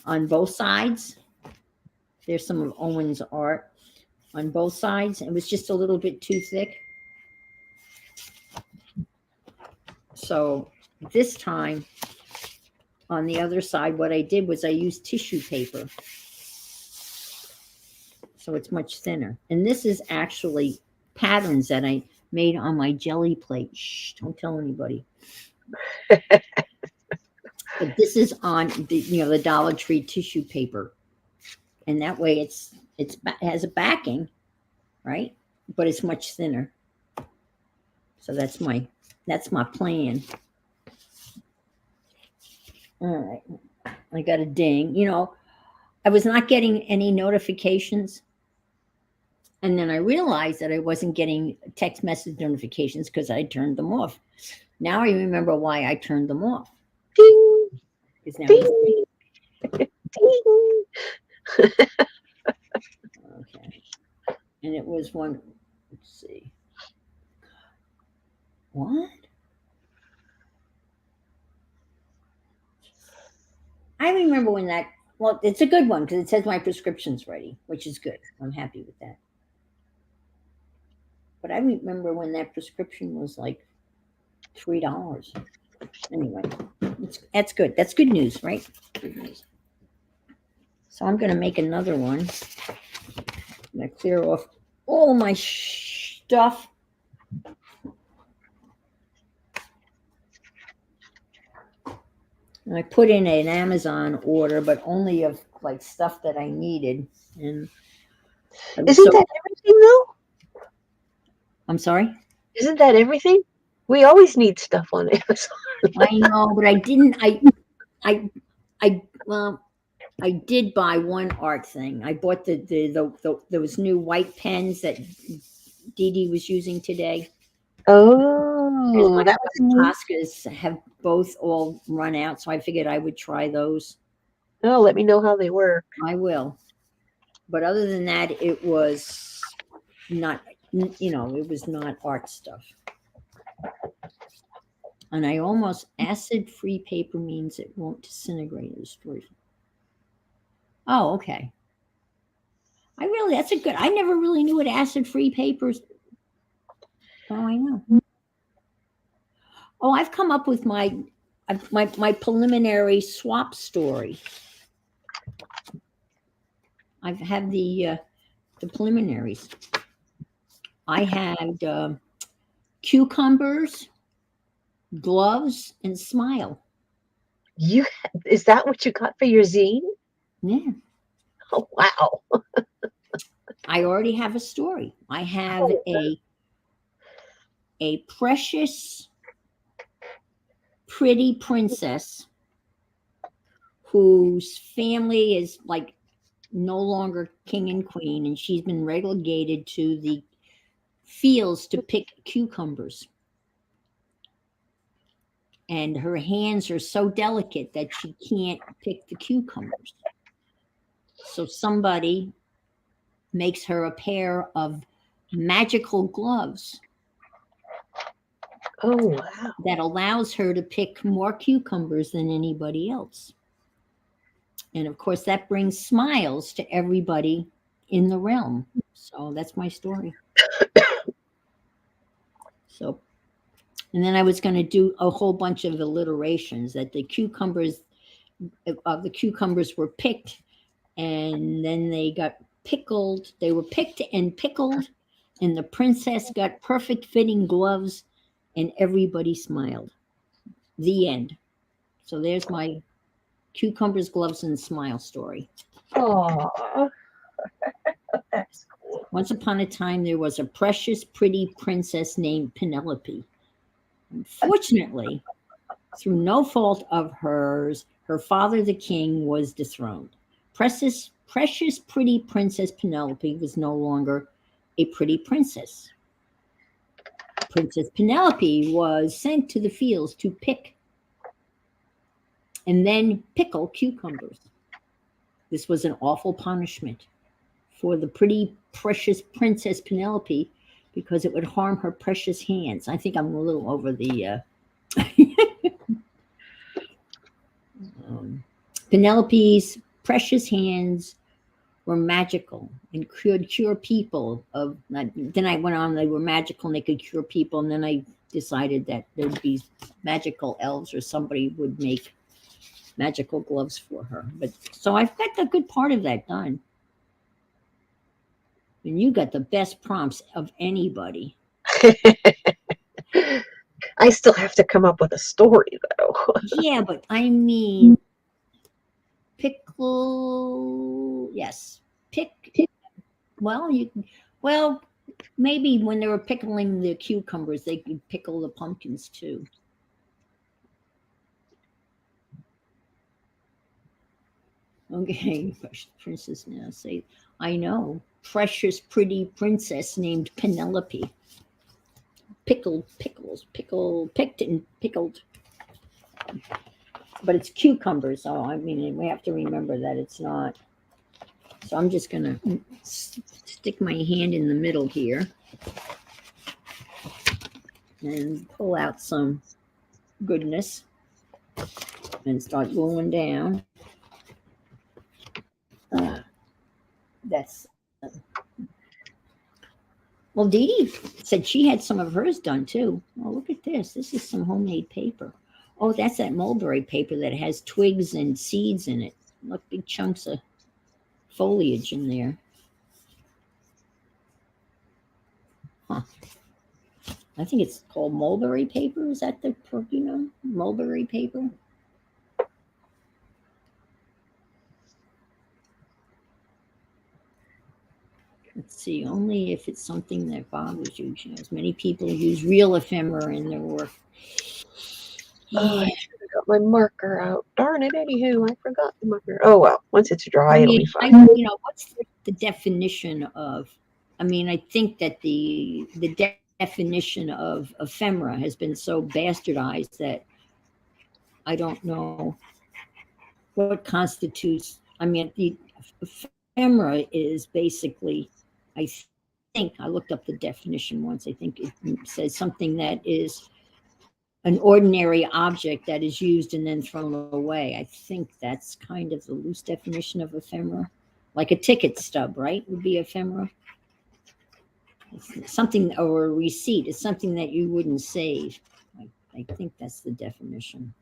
on both sides. There's some of Owen's art on both sides. It was just a little bit too thick. So this time on the other side, what I did was I used tissue paper. So it's much thinner. And this is actually patterns that I made on my jelly plate. Shh, don't tell anybody. But this is on the Dollar Tree tissue paper. And that way it has a backing, right? But it's much thinner. So that's my plan. All right. I got a ding. I was not getting any notifications. And then I realized that I wasn't getting text message notifications because I turned them off. Now I remember why I turned them off. Ding! Now Ding! Ding! Okay. And it was one, let's see. What? I remember when it's a good one because it says my prescription's ready, which is good. I'm happy with that. But I remember when that prescription was like $3. Anyway, that's good. That's good news, right? Good news. So I'm going to make another one. I'm going to clear off all my stuff. And I put in an Amazon order, but only of like stuff that I needed. And Isn't that everything though? I'm sorry? Isn't that everything? We always need stuff on Amazon. I know, but I didn't. Well, I did buy one art thing. I bought those new white pens that Dee Dee was using today. And Oh, my that was Poscas have both all run out, so I figured I would try those. Oh, let me know how they work. I will. But other than that, it was not, it was not art stuff. And I almost, acid-free paper means it won't disintegrate in the storage. Oh, okay. That's a good, I never really knew what acid-free papers. Oh, I know. Oh, I've come up with my preliminary swap story. I've had the preliminaries. I had cucumbers, gloves, and smile. Is that what you got for your zine? Yeah. Oh, wow. I already have a story. I have a precious, pretty princess whose family is like no longer king and queen, and she's been relegated to the fields to pick cucumbers. And her hands are so delicate that she can't pick the cucumbers. So somebody makes her a pair of magical gloves. Oh, wow. That allows her to pick more cucumbers than anybody else. And of course, that brings smiles to everybody in the realm. So that's my story. So, and then I was going to do a whole bunch of alliterations that the cucumbers were picked, and then they got pickled. They were picked and pickled, and the princess got perfect fitting gloves, and everybody smiled. The end. So there's my cucumbers, gloves, and smile story. Oh, that's cool. Once upon a time, there was a precious, pretty princess named Penelope. Unfortunately, through no fault of hers, her father, the king, was dethroned. Precious, pretty Princess Penelope was no longer a pretty princess. Princess Penelope was sent to the fields to pick and then pickle cucumbers. This was an awful punishment for the pretty, precious Princess Penelope because it would harm her precious hands. I think I'm a little over the. Penelope's precious hands were magical and could cure people of. Then I went on; they were magical and they could cure people. And then I decided that there'd be magical elves or somebody would make magical gloves for her. But so I've got the good part of that done. And you got the best prompts of anybody. I still have to come up with a story, though. Yeah, but I mean, pickle. Yes, well, maybe when they were pickling the cucumbers, they could pickle the pumpkins too. Okay, princess now say, I know, precious, pretty princess named Penelope. Pickled, picked and pickled. But it's cucumbers, so I mean, we have to remember that it's not. So I'm just going to stick my hand in the middle here and pull out some goodness and start going down. That's well, Dee Dee said she had some of hers done too. Oh, look at this. This is some homemade paper. Oh, that's that mulberry paper that has twigs and seeds in it. Look, big chunks of foliage in there. Huh. I think it's called mulberry paper. Is that the, mulberry paper? Let's see, only if it's something that bothers you. As many people use real ephemera in their work. Oh, Yeah. I should have got my marker out. Darn it, anywho, I forgot the marker. Oh, well, once it's dry, I it'll mean, be fine. what's the definition of? I mean, I think that the definition of ephemera has been so bastardized that I don't know what constitutes. I mean, the ephemera is basically, I think I looked up the definition once. I think it says something that is an ordinary object that is used and then thrown away. I think that's kind of the loose definition of ephemera. Like a ticket stub, right? Would be ephemera. It's something, or a receipt is something that you wouldn't save. I think that's the definition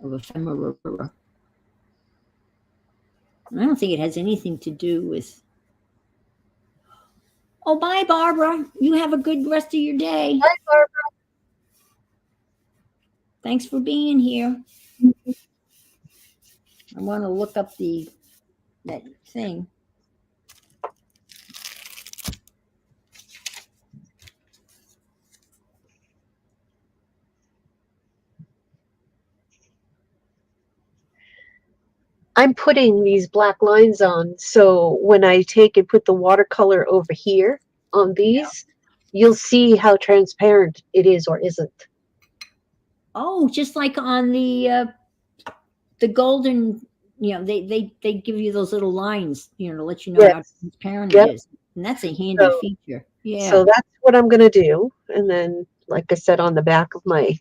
of ephemera. I don't think it has anything to do with. Oh, bye, Barbara. You have a good rest of your day. Bye, Barbara. Thanks for being here. I want to look up that thing. I'm putting these black lines on, so when I take and put the watercolor over here on these, you'll see how transparent it is or isn't. Oh, just like on the golden, they give you those little lines, to let you know how Yes. transparent Yep. it is. And that's a handy So, feature. Yeah. so that's what I'm going to do. And then, like I said, on the back of my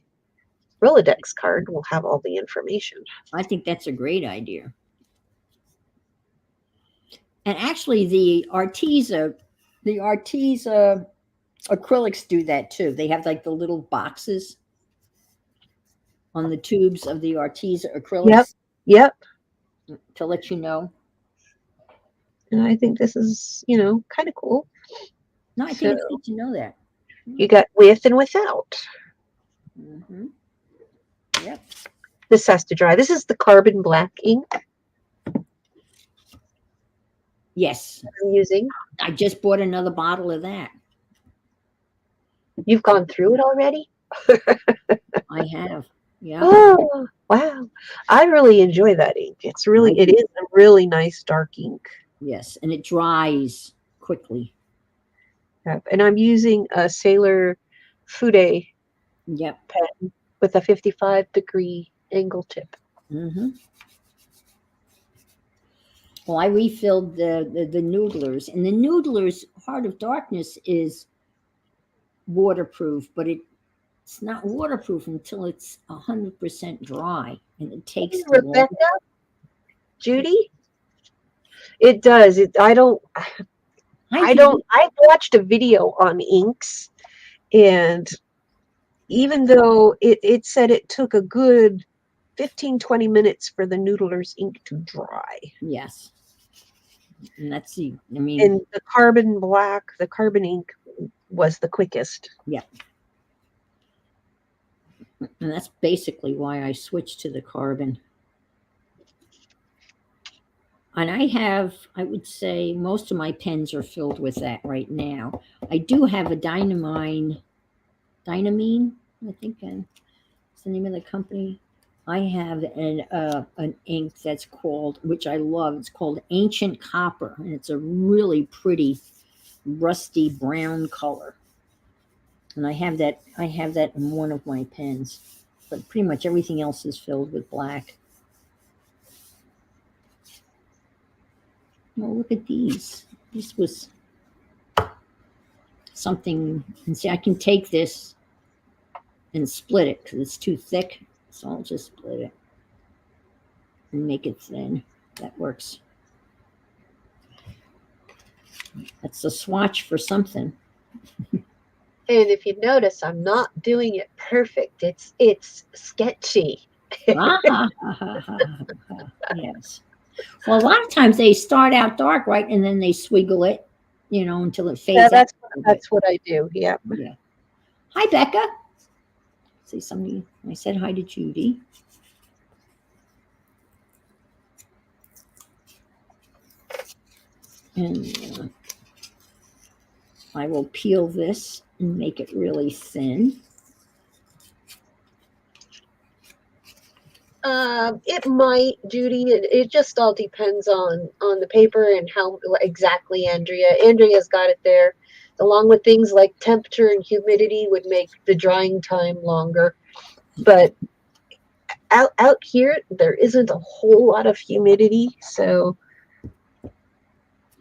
Rolodex card, we'll have all the information. I think that's a great idea. And actually the Arteza acrylics do that too. They have like the little boxes on the tubes of the Arteza acrylics Yep. to let you know. And I think this is, kind of cool. No, I think it's good to know that. You got with and without. Mm-hmm. Yep. This has to dry. This is the carbon black ink Yes. I'm using. I just bought another bottle of that. You've gone through it already? I have. Yeah. Oh, wow. I really enjoy that ink. It is a really nice dark ink. Yes, and it dries quickly. Yep. And I'm using a Sailor Fude Yep. pen with a 55-degree angle tip. Mm-hmm. Well, I refilled the Noodlers, and the Noodlers Heart of Darkness is waterproof, but it's not waterproof until it's 100% dry, and it takes too long. Rebecca? Judy? It does. I watched a video on inks, and even though it said it took a good 15-20 minutes for the Noodler's ink to dry. Yes. And and the carbon ink was the quickest. Yeah. And that's basically why I switched to the carbon. And I would say most of my pens are filled with that right now. I do have a Dynamine, I think it's the name of the company. I have an ink that's called, which I love, it's called Ancient Copper, and it's a really pretty rusty brown color. And I have that in one of my pens, but pretty much everything else is filled with black. Oh, look at these. This was something, and see, I can take this and split it because it's too thick. So I'll just split it and make it thin. That works. That's a swatch for something. And if you notice, I'm not doing it perfect. It's sketchy. Yes. Well, a lot of times they start out dark, right, and then they swiggle it, until it Yeah, fades out a little bit. that's what I do. Yeah. Yeah. Hi, Becca. See somebody. I said hi to Judy. And I will peel this and make it really thin. It might, Judy. It just all depends on the paper and how exactly Andrea's got it there. Along with things like temperature and humidity would make the drying time longer. But out here, there isn't a whole lot of humidity, so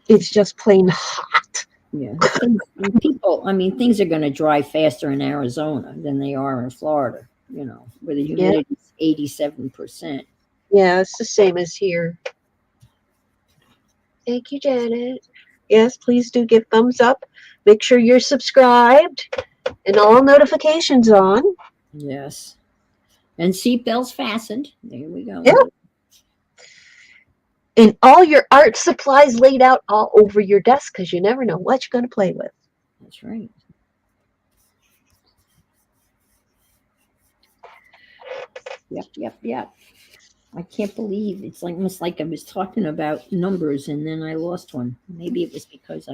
it's just plain hot. Yeah. Things are going to dry faster in Arizona than they are in Florida, where the Yeah, humidity is 87%. yeah, it's the same as here. Thank you, Janet. Yes, please do give thumbs up. Make sure you're subscribed and all notifications on. Yes. And seatbelts fastened. There we go. Yeah. And all your art supplies laid out all over your desk because you never know what you're going to play with. That's right. Yep. I can't believe it's like almost like I was talking about numbers and then I lost one. Maybe it was because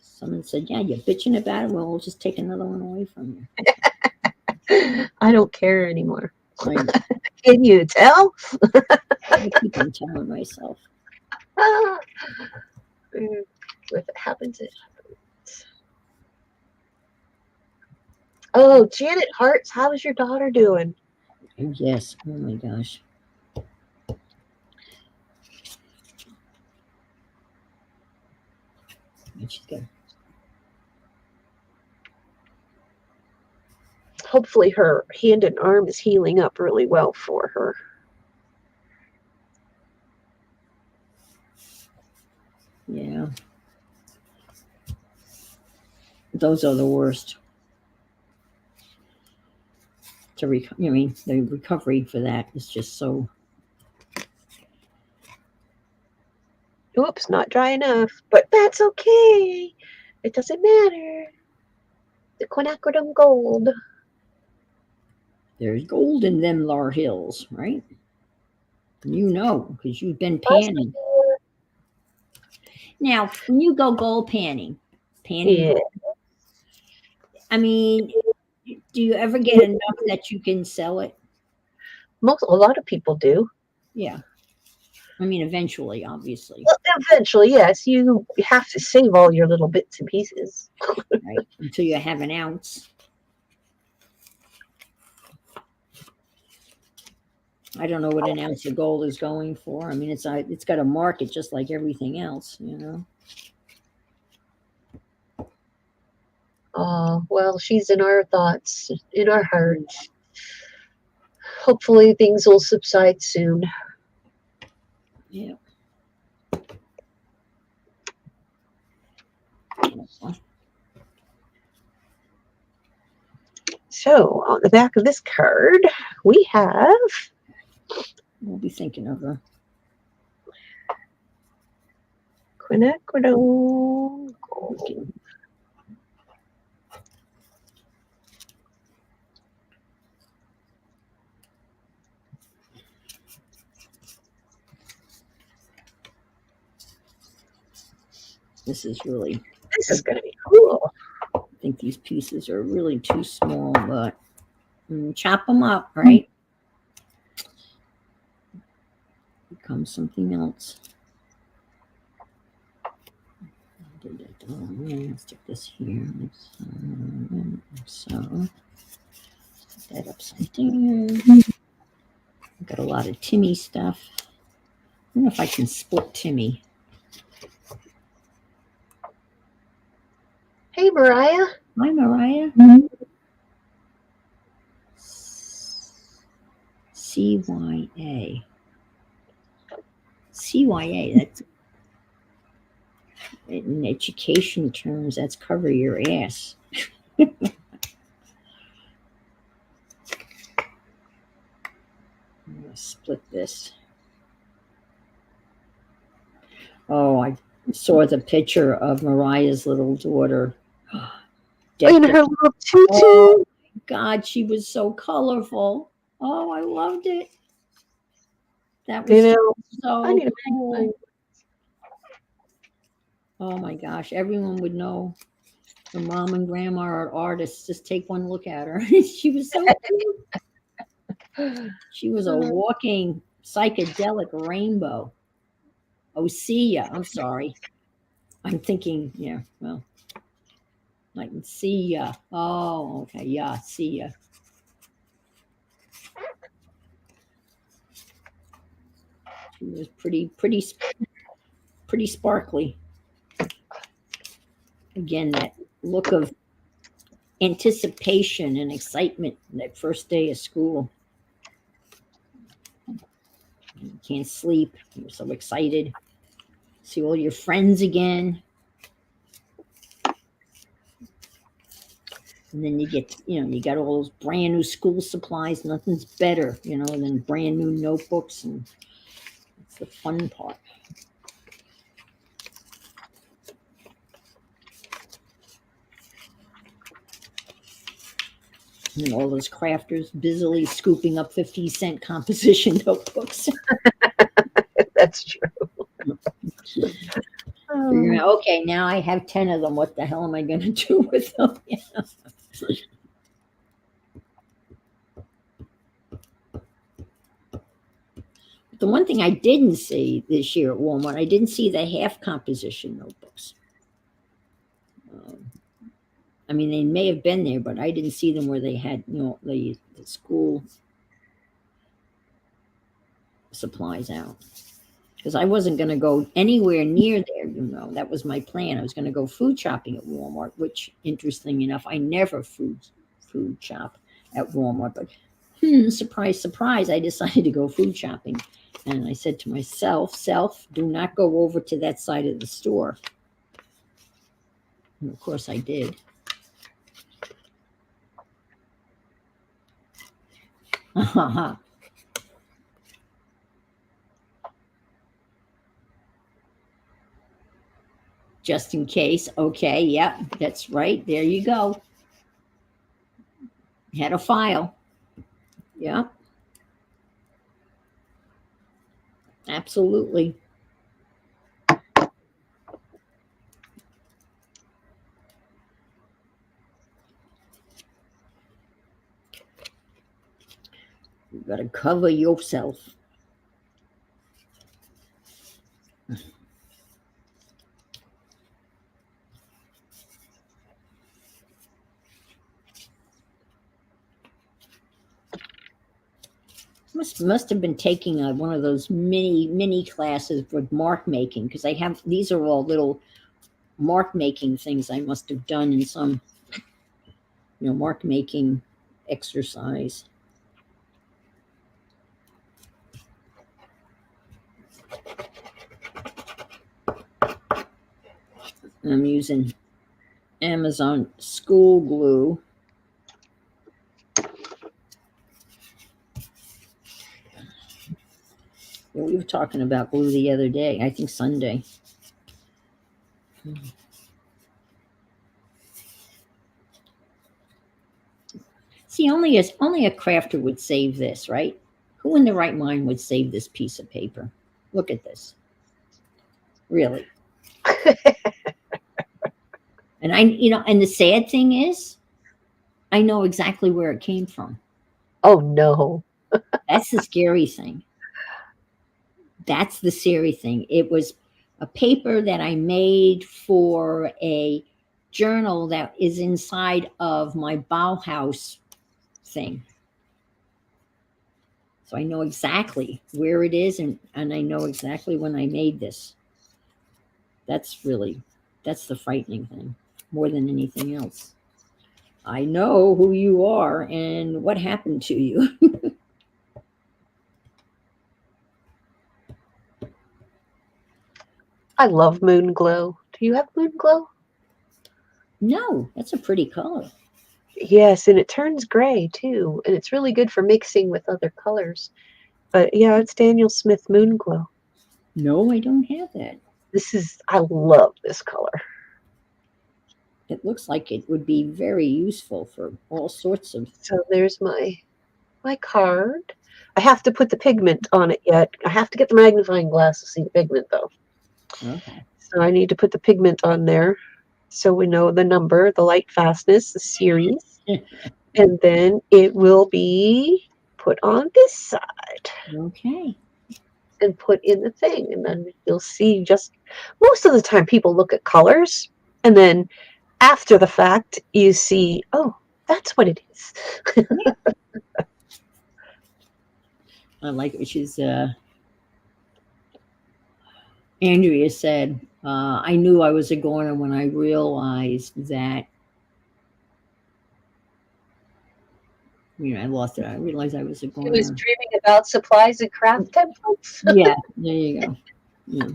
someone said, "Yeah, you're bitching about it. Well, we'll just take another one away from I don't care anymore. you." Can you tell? I keep on telling myself. If it happens, it happens. Oh, Janet Hart's, how's your daughter doing? Yes. Oh my gosh. Where'd she go? Hopefully her hand and arm is healing up really well for her. Yeah. Those are the worst. The recovery for that is just so. Oops, not dry enough, but that's okay. It doesn't matter. The quinacridone gold. There's gold in them Lar Hills, right? Because you've been panning. Now, when you go gold panning Yeah. gold, do you ever get enough that you can sell it? A lot of people do. Yeah. Eventually, obviously. Well, eventually, yes. You have to save all your little bits and pieces. Right. Until you have an ounce. I don't know what an ounce of gold is going for. It's got a market just like everything else, Well, she's in our thoughts, in our hearts. Hopefully, things will subside soon. Yeah. So, on the back of this card, we have. We'll be thinking of her. Quinacridone gold. This is going to be cool. I think these pieces are really too small, but chop them up, right? Becomes something else. Let's stick this here. So, put that upside down. Got a lot of Timmy stuff. I don't know if I can split Timmy. Hey, Mariah. Hi, Mariah. CYA. CYA, that's in education terms, that's cover your ass. I'm going to split this. Oh, I saw the picture of Mariah's little daughter. In Decked. her little Oh tutu. God, she was so colorful. Oh, I loved it. That You was know, I so need to make mine. cool. Oh my gosh, everyone would know. Her mom and grandma are artists. Just take one look at her. She was so cute. She was a walking psychedelic rainbow. Oh, see ya. I'm sorry. I'm thinking, yeah, well, I can see ya. Oh, okay, yeah, see ya. She was pretty sparkly. Again, that look of anticipation and excitement that first day of school. You can't sleep. You're so excited. See all your friends again. And then you get, you got all those brand new school supplies. Nothing's better, than brand new notebooks. And it's the fun part. And all those crafters busily scooping up 50-cent composition notebooks. That's true. Figuring out, okay, now I have 10 of them. What the hell am I going to do with them? The one thing I didn't see this year at Walmart, I didn't see the half composition notebooks. I mean, they may have been there, but I didn't see them where they had, the school supplies out. Because I wasn't going to go anywhere near there, That was my plan. I was going to go food shopping at Walmart, which, interesting enough, I never food shop at Walmart. But surprise, surprise, I decided to go food shopping. And I said to myself, do not go over to that side of the store. And of course I did. Just in case. Okay, yeah, that's right. There you go. Had a file. Yeah, absolutely. You got to cover yourself. Must have been taking one of those mini classes with mark making, because these are all little mark making things I must have done in some mark making exercise. I'm using Amazon school glue. We were talking about glue the other day, I think Sunday. See, only a crafter would save this, right? Who in their right mind would save this piece of paper? Look at this. Really. And and the sad thing is, I know exactly where it came from. Oh no. That's the scary thing. That's the scary thing. It was a paper that I made for a journal that is inside of my Bauhaus thing. So I know exactly where it is, and I know exactly when I made this. That's the frightening thing, more than anything else. I know who you are and what happened to you. I love moon glow. Do you have moon glow? No, that's a pretty color. Yes, and it turns gray too, and it's really good for mixing with other colors. But yeah, it's Daniel Smith Moon Glow. No, I don't have that. I love this color. It looks like it would be very useful for all sorts of. So there's my card. I have to put the pigment on it yet. I have to get the magnifying glass to see the pigment though. Okay. So I need to put the pigment on there so we know the number, the light fastness, the series, and then it will be put on this side Okay. and put in the thing. And then you'll see just most of the time people look at colors and then after the fact you see, oh, that's what it is. I like it, which is Andrea said, I knew I was a goner when I realized that, I lost it. I realized I was a She was goner. dreaming about supplies and craft templates. Yeah, there you go. Yeah.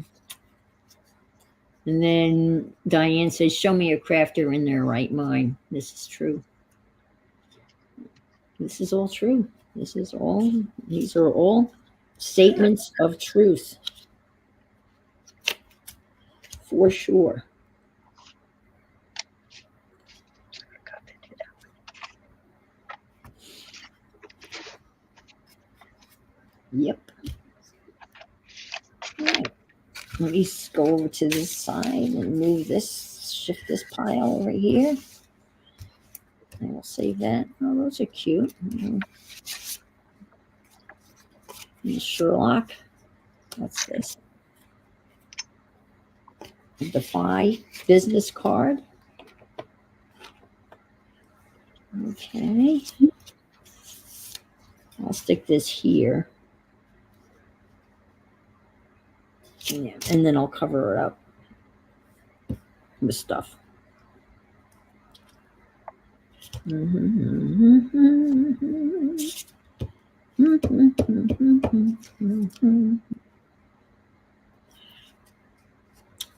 And then Diane says, show me a crafter in their right mind. This is true. This is all true. These are all statements of truth. For sure. Yep. All right. Let me go over to this side and move this, shift this pile over here. And we'll save that. Oh, those are cute. And Sherlock. What's this? Defy business card. Okay. I'll stick this here. Yeah, and then I'll cover it up with stuff.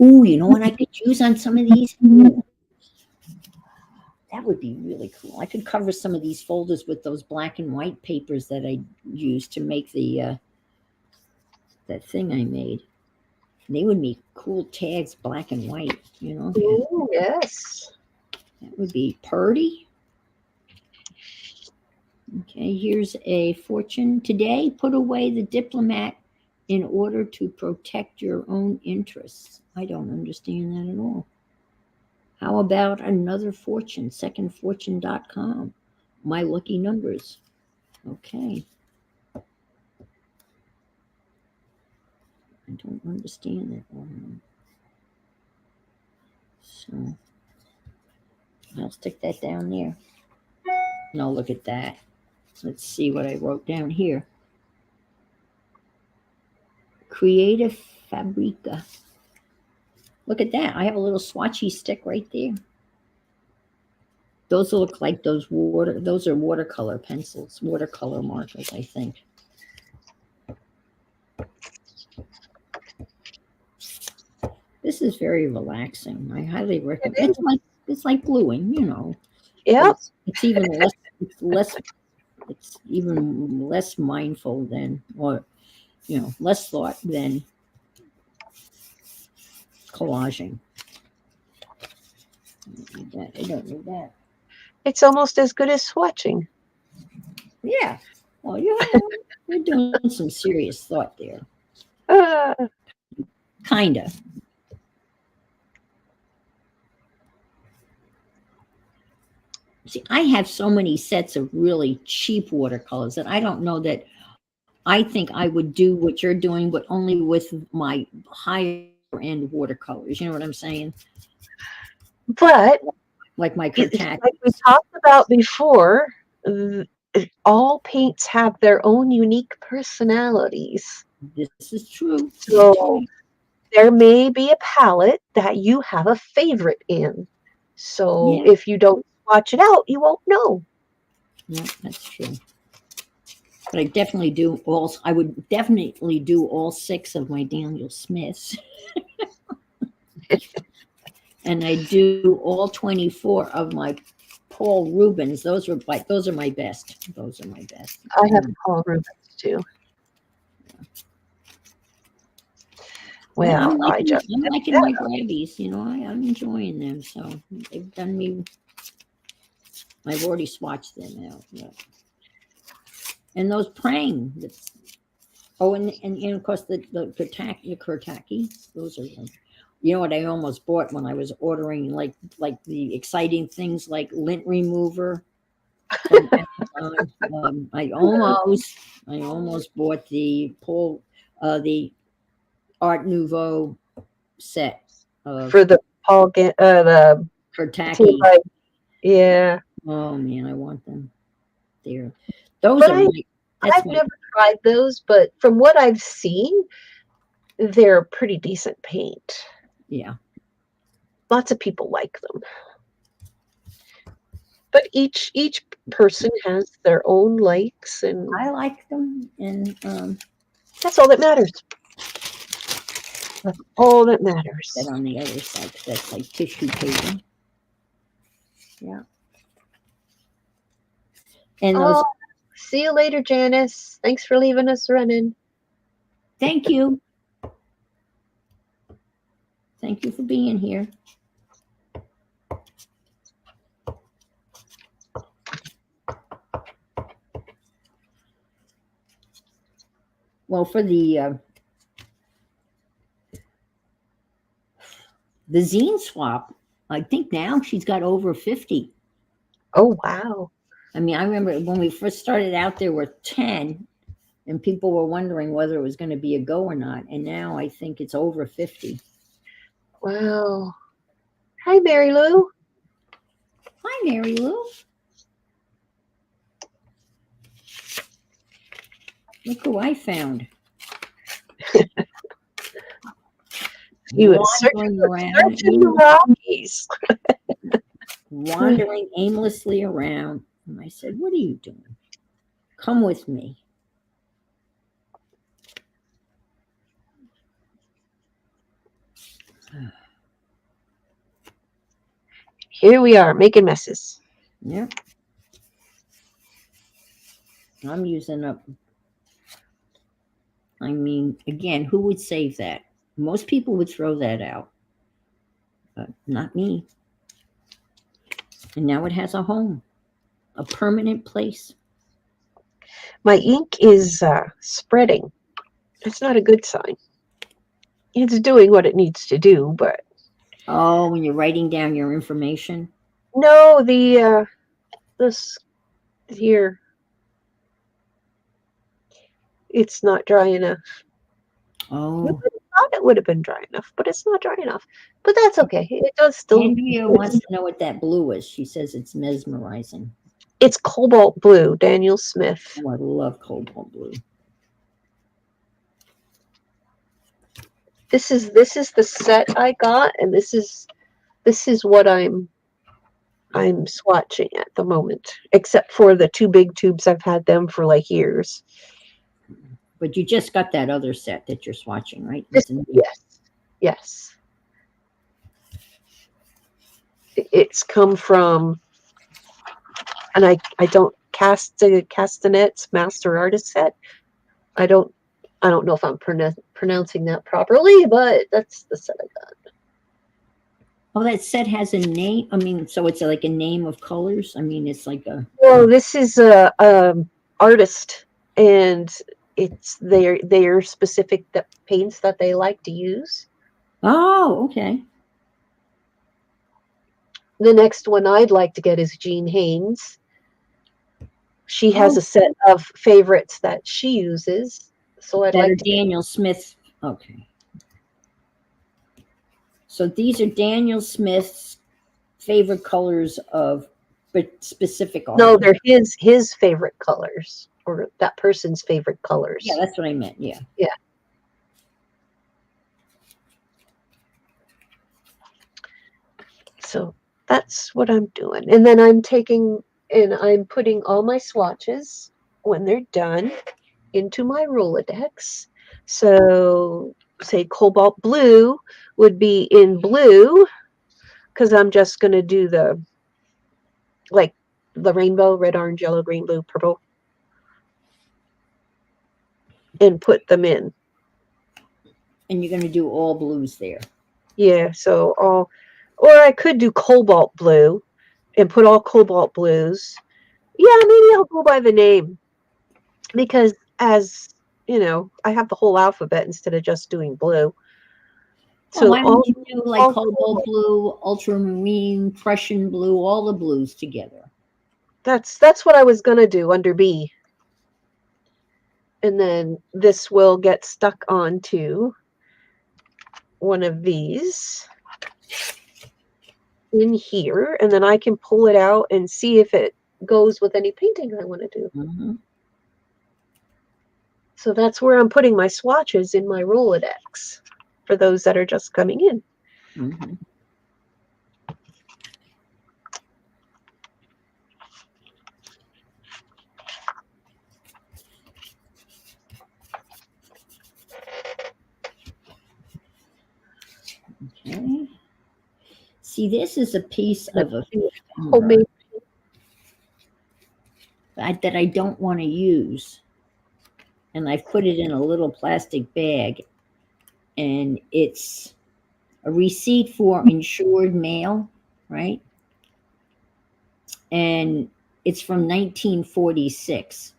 Ooh, you know what I could use on some of these? That would be really cool. I could cover some of these folders with those black and white papers that I used to make the that thing I made. They would make cool tags, black and white, Ooh, yes. That would be purty. Okay, here's a fortune. Today, put away the diplomat in order to protect your own interests. I don't understand that at all. How about another fortune, secondfortune.com? My lucky numbers. Okay. I don't understand that one. So I'll stick that down there. No, look at that. Let's see what I wrote down here. Creative Fabrica. Look at that. I have a little swatchy stick right there. Those look like those are watercolor pencils, watercolor markers, I think. This is very relaxing. I highly recommend. It's like gluing, Yeah. It's even less. It's even less mindful than, or less thought than collaging. I don't need that. It's almost as good as swatching. Yeah. Well, you're doing some serious thought there. Kind of. See, I have so many sets of really cheap watercolors that I don't know that I think I would do what you're doing, but only with my higher end watercolors. You know what I'm saying? But like my Kurtat. Like we talked about before, all paints have their own unique personalities. This is true. So there may be a palette that you have a favorite in. So if you don't watch it out, you won't know. Yeah, that's true. But I definitely do I would definitely do all 6 of my Daniel Smiths. And I do all 24 of my Paul Rubens. Those are my best. Those are my best. I have Paul Rubens too. Well, I'm liking my grabbies, you know, I'm enjoying them. So they've done me, I've already swatched them out. Yeah. And those praying. Oh, and you know, of course, the Kurtaki, those are, you know what I almost bought when I was ordering, like the exciting things like lint remover from Amazon. I almost bought the Art Nouveau set of for the the Kurtaki. yeah. Oh man, I want them. There, those But are my. That's I've my. never tried those, but from what I've seen, they're pretty decent paint. Yeah, Lots of people like them. But each person has their own likes, and I like them, and that's all that matters. That's all that that matters. on the other side, 'cause that's like tissue paper. Yeah, and those. Oh, see you later, Janice. Thanks for leaving us running. Thank you. Thank you for being here. Well, for the zine swap, I think now she's got over 50. Oh, wow. I mean, I remember when we first started out, there were 10, and people were wondering whether it was going to be a go or not. And now I think it's over 50. Wow. Hi, Mary Lou. Hi, Mary Lou. Look who I found. You were Wandering around, searching the Rockies. wandering aimlessly around. And I said, "What are you doing? Come with me." Here we are, making messes. Yeah. I'm using up. I mean, again, who would save that? Most people would throw that out, but not me. And now it has a home, a permanent place. My ink is spreading. It's not a good sign. It's doing what it needs to do, but Oh, when you're writing down your information. no, this here, it's not dry enough. Oh, I thought it would have been dry enough, but it's not dry enough. But that's okay. It does still. Andrea wants to know what that blue is. She says it's mesmerizing. It's cobalt blue, Daniel Smith. Oh, I love cobalt blue. This is the set I got, and this is what I'm swatching at the moment. Except for the two big tubes, I've had them for like years. But you just got that other set that you're swatching, right? Yes. It's come from, and I don't Castanets Master Artist set. I don't know if I'm pronouncing that properly, but that's the set I got. Oh, that set has a name. I mean, so it's like a name of colors. I mean, it's like a. Well, this is a artist, and it's their specific paints that they like to use. Oh, okay. The next one I'd like to get is Jean Haynes. She has a set of favorites that she uses, so I'd like to. Daniel Smith. Okay. So these are Daniel Smith's favorite colors of specific art. No, they're his favorite colors, or that person's favorite colors. Yeah, that's what I meant. Yeah. Yeah. So that's what I'm doing. And then I'm putting all my swatches when they're done into my Rolodex. So say cobalt blue would be in blue, because I'm just going to do the rainbow, red, orange, yellow, green, blue, purple, and put them in. And you're going to do all blues there. Yeah, so all, or I could do cobalt blue and put all cobalt blues. Yeah, maybe I'll go by the name because as you know, I have the whole alphabet instead of just doing blue. Well, So why don't you do like all cobalt blue, ultramarine, Prussian blue, all the blues together? that's what I was gonna do under B. And then this will get stuck onto one of these in here, and then I can pull it out and see if it goes with any painting I want to do. Mm-hmm. So that's where I'm putting my swatches in my Rolodex for those that are just coming in. Mm-hmm. Okay. See, this is a piece of a finger Homemade. that I don't want to use. And I've put it in a little plastic bag. And it's a receipt for insured mail, right? And it's from 1946.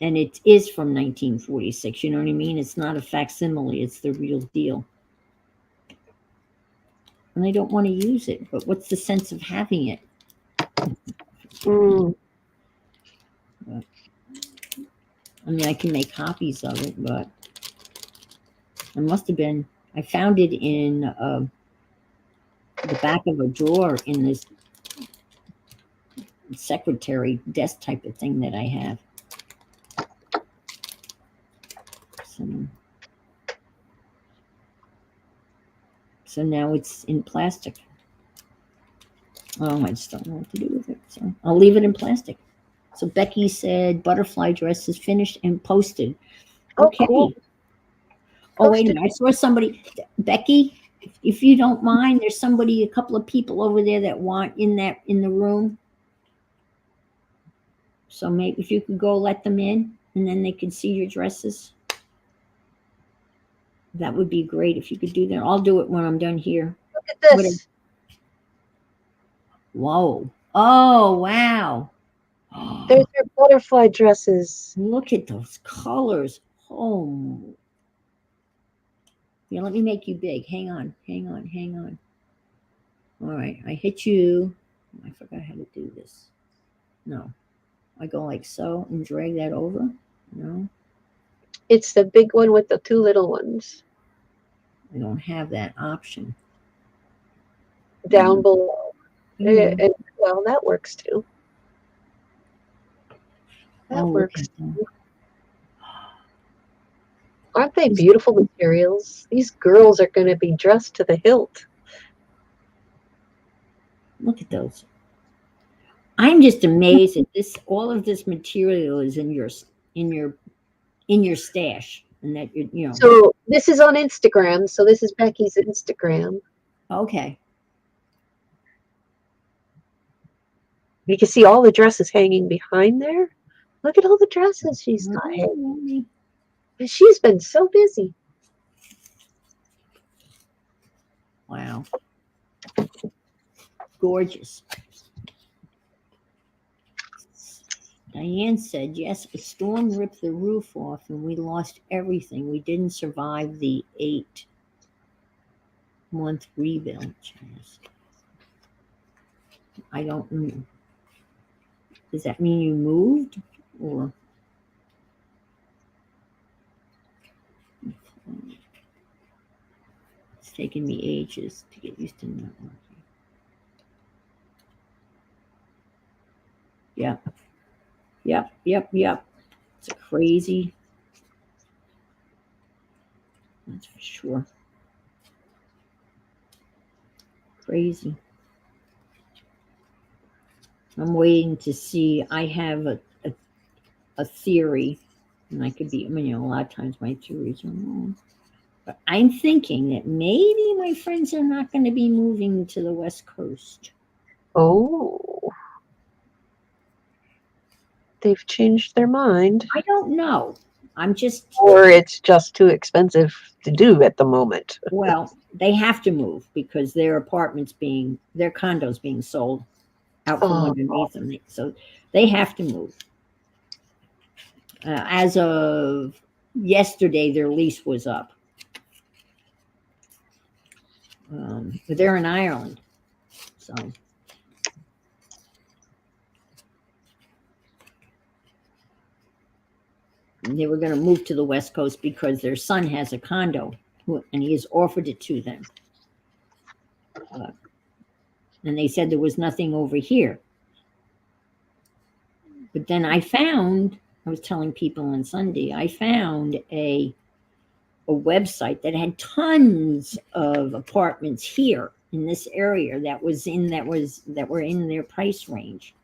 And it is from 1946. You know what I mean? It's not a facsimile, it's the real deal. And I don't want to use it, but what's the sense of having it? Mm. But, I mean, I can make copies of it, but it must have been, I found it in the back of a drawer in this secretary desk type of thing that I have. So now it's in plastic. Oh, I just don't know what to do with it. So I'll leave it in plastic. So Becky said butterfly dress is finished and posted. Oh, Okay. cool. Oh, wait a minute. I saw somebody, Becky, if you don't mind, there's somebody, a couple of people over there that want in the room. So maybe if you could go let them in and then they can see your dresses. That would be great if you could do that. I'll do it when I'm done here. Look at this. Whoa. Oh, wow. There's your butterfly dresses. Look at those colors. Oh. Yeah, let me make you big. Hang on. All right, I hit you. I forgot how to do this. No. I go like so and drag that over. No, It's the big one with the two little ones. I don't have that option. Down below. Yeah. And, well, that works too. That works. Aren't they beautiful materials? These girls are going to be dressed to the hilt. Look at those. I'm just amazed that all of this material is in your stash, and that you know. So this is on Instagram. So this is Becky's Instagram. Okay. You can see all the dresses hanging behind there. Look at all the dresses she's got hanging. And she's been so busy. Wow. Gorgeous. Diane said, yes, a storm ripped the roof off and we lost everything. We didn't survive the 8-month rebuild. I don't know. Does that mean you moved or? It's taken me ages to get used to not working. Yep. It's crazy. That's for sure. Crazy. I'm waiting to see. I have a theory, and I could be, I mean, you know, a lot of times my theories are wrong. But I'm thinking that maybe my friends are not going to be moving to the West Coast. Oh. They've changed their mind. I don't know. I'm just, or it's just too expensive to do at the moment. well, they have to move because their condos being sold out from Oh, underneath them. So they have to move. As of yesterday, their lease was up. But they're in Ireland. So they were going to move to the West Coast because their son has a condo and he has offered it to them. And they said there was nothing over here. But then I was telling people on Sunday, I found a website that had tons of apartments here in this area that were in their price range.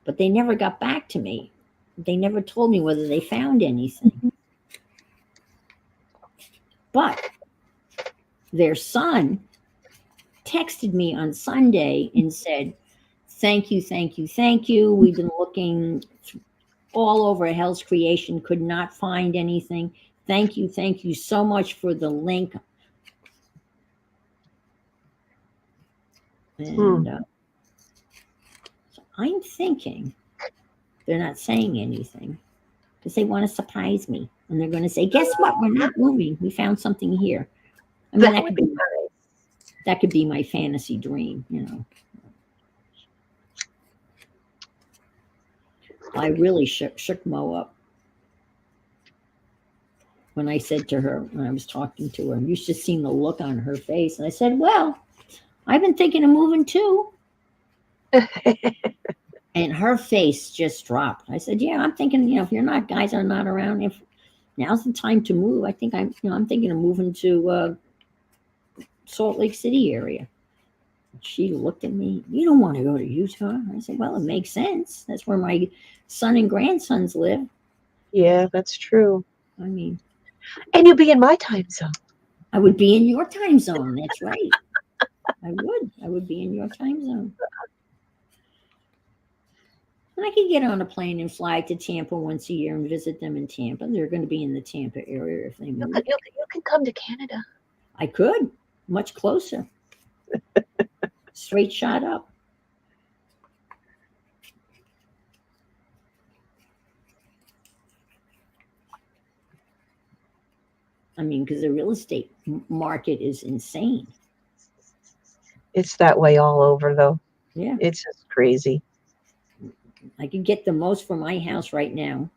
But they never got back to me. They never told me whether they found anything. But their son texted me on Sunday and said, "Thank you, thank you, thank you. We've been looking all over Hell's Creation, could not find anything. Thank you so much for the link." And so I'm thinking they're not saying anything because they want to surprise me. And they're going to say, "Guess what? We're not moving. We found something here." I mean, that would be nice. that could be my fantasy dream, you know. I really shook Mo up when I said to her, when I was talking to her, you should have seen the look on her face. And I said, "Well, I've been thinking of moving too." And her face just dropped. I said, "Yeah, I'm thinking, if guys are not around, if now's the time to move, I think I'm thinking of moving to Salt Lake City area." She looked at me, "You don't want to go to Utah?" I said, "Well, it makes sense. That's where my son and grandsons live." Yeah, that's true. I mean, and you'll be in my time zone. I would be in your time zone. That's right. I would be in your time zone. And I could get on a plane and fly to Tampa once a year and visit them in Tampa. They're going to be in the Tampa area if they move. You can come to Canada. I could, much closer. Straight shot up. I mean, because the real estate market is insane. It's that way all over, though. Yeah. It's just crazy. I could get the most for my house right now,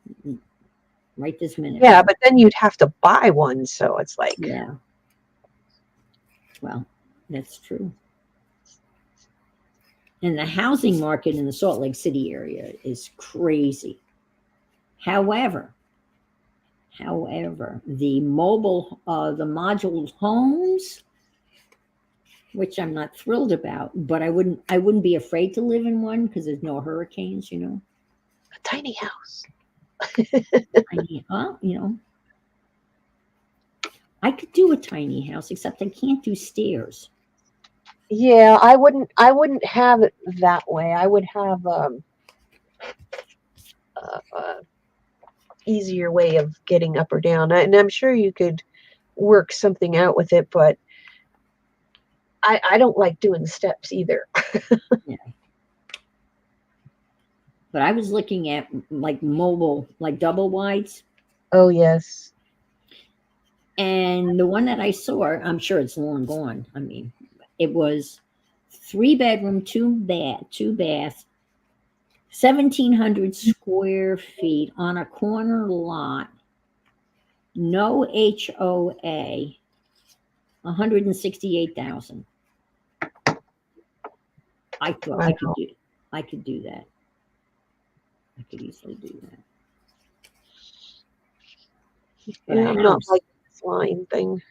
right this minute. Yeah, but then you'd have to buy one, so it's like. Yeah. Well, that's true. And the housing market in the Salt Lake City area is crazy. However, the module homes, which I'm not thrilled about, but I wouldn't be afraid to live in one because there's no hurricanes, A tiny house. I could do a tiny house, except I can't do stairs. Yeah, I wouldn't have it that way. I would have easier way of getting up or down, and I'm sure you could work something out with it, but I don't like doing steps either. Yeah. But I was looking at like mobile, like double wides. Oh yes. And the one that I saw, I'm sure it's long gone. I mean, it was 3-bedroom, 2 bath, 1,700 square feet on a corner lot, no HOA, 168,000. I thought Wow. I could do that. I could easily do that. But Yeah, not like this line thing.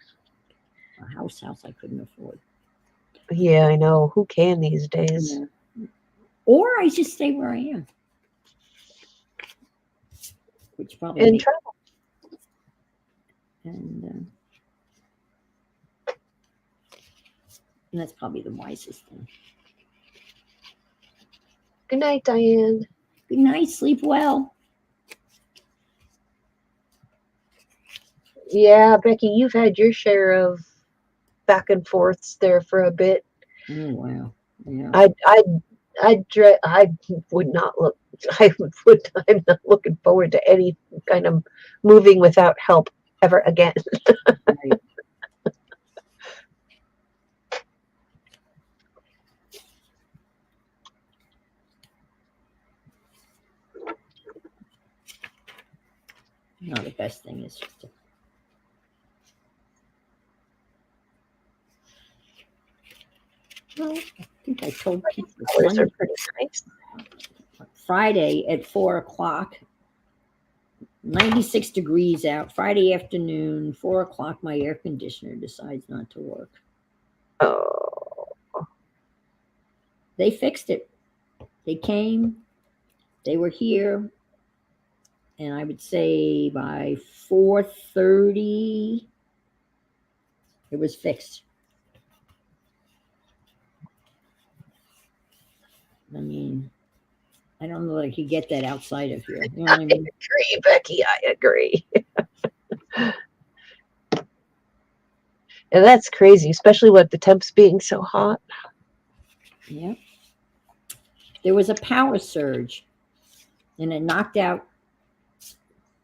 A house I couldn't afford. Yeah, I know. Who can these days? Yeah. Or I just stay where I am. Which probably And travel. And that's probably the wisest thing. Good night, Diane. Good night. Sleep well. Yeah, Becky, you've had your share of back and forths there for a bit. Oh, wow. Yeah. I would not look. I'm not looking forward to any kind of moving without help ever again. Right. No, the best thing is just to. Well, I think I told people Colors are pretty nice. Friday at 4 o'clock, 96 degrees out. Friday afternoon, 4 o'clock, my air conditioner decides not to work. Oh, They fixed it. They came, they were here, and I would say by 4:30 it was fixed. I mean, I don't know that I could get that outside of here. You know what I I mean? agree, Becky. I agree. And that's crazy, especially with the temps being so hot. Yeah. There was a power surge, and it knocked out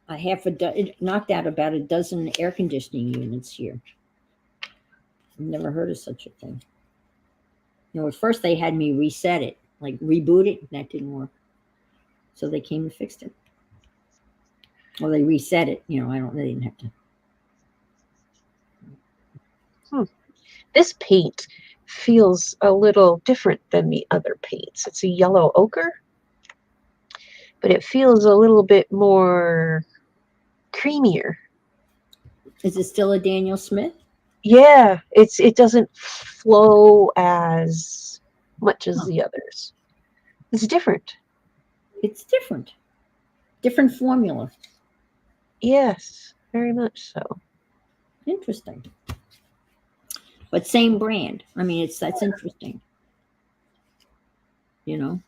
it knocked out about a dozen air conditioning units here. I've never heard of such a thing. You know, at first they had me reset it, like reboot it, and that didn't work. So they came and fixed it. Well, they reset it. You know, they didn't have to. This paint feels a little different than the other paints. It's a yellow ochre, but it feels a little bit more creamier. Is it still a Daniel Smith? Yeah, it doesn't flow as much as Huh. the others. It's different. It's different. Different formula. Yes, very much so. Interesting. But same brand. I mean, that's interesting. You know?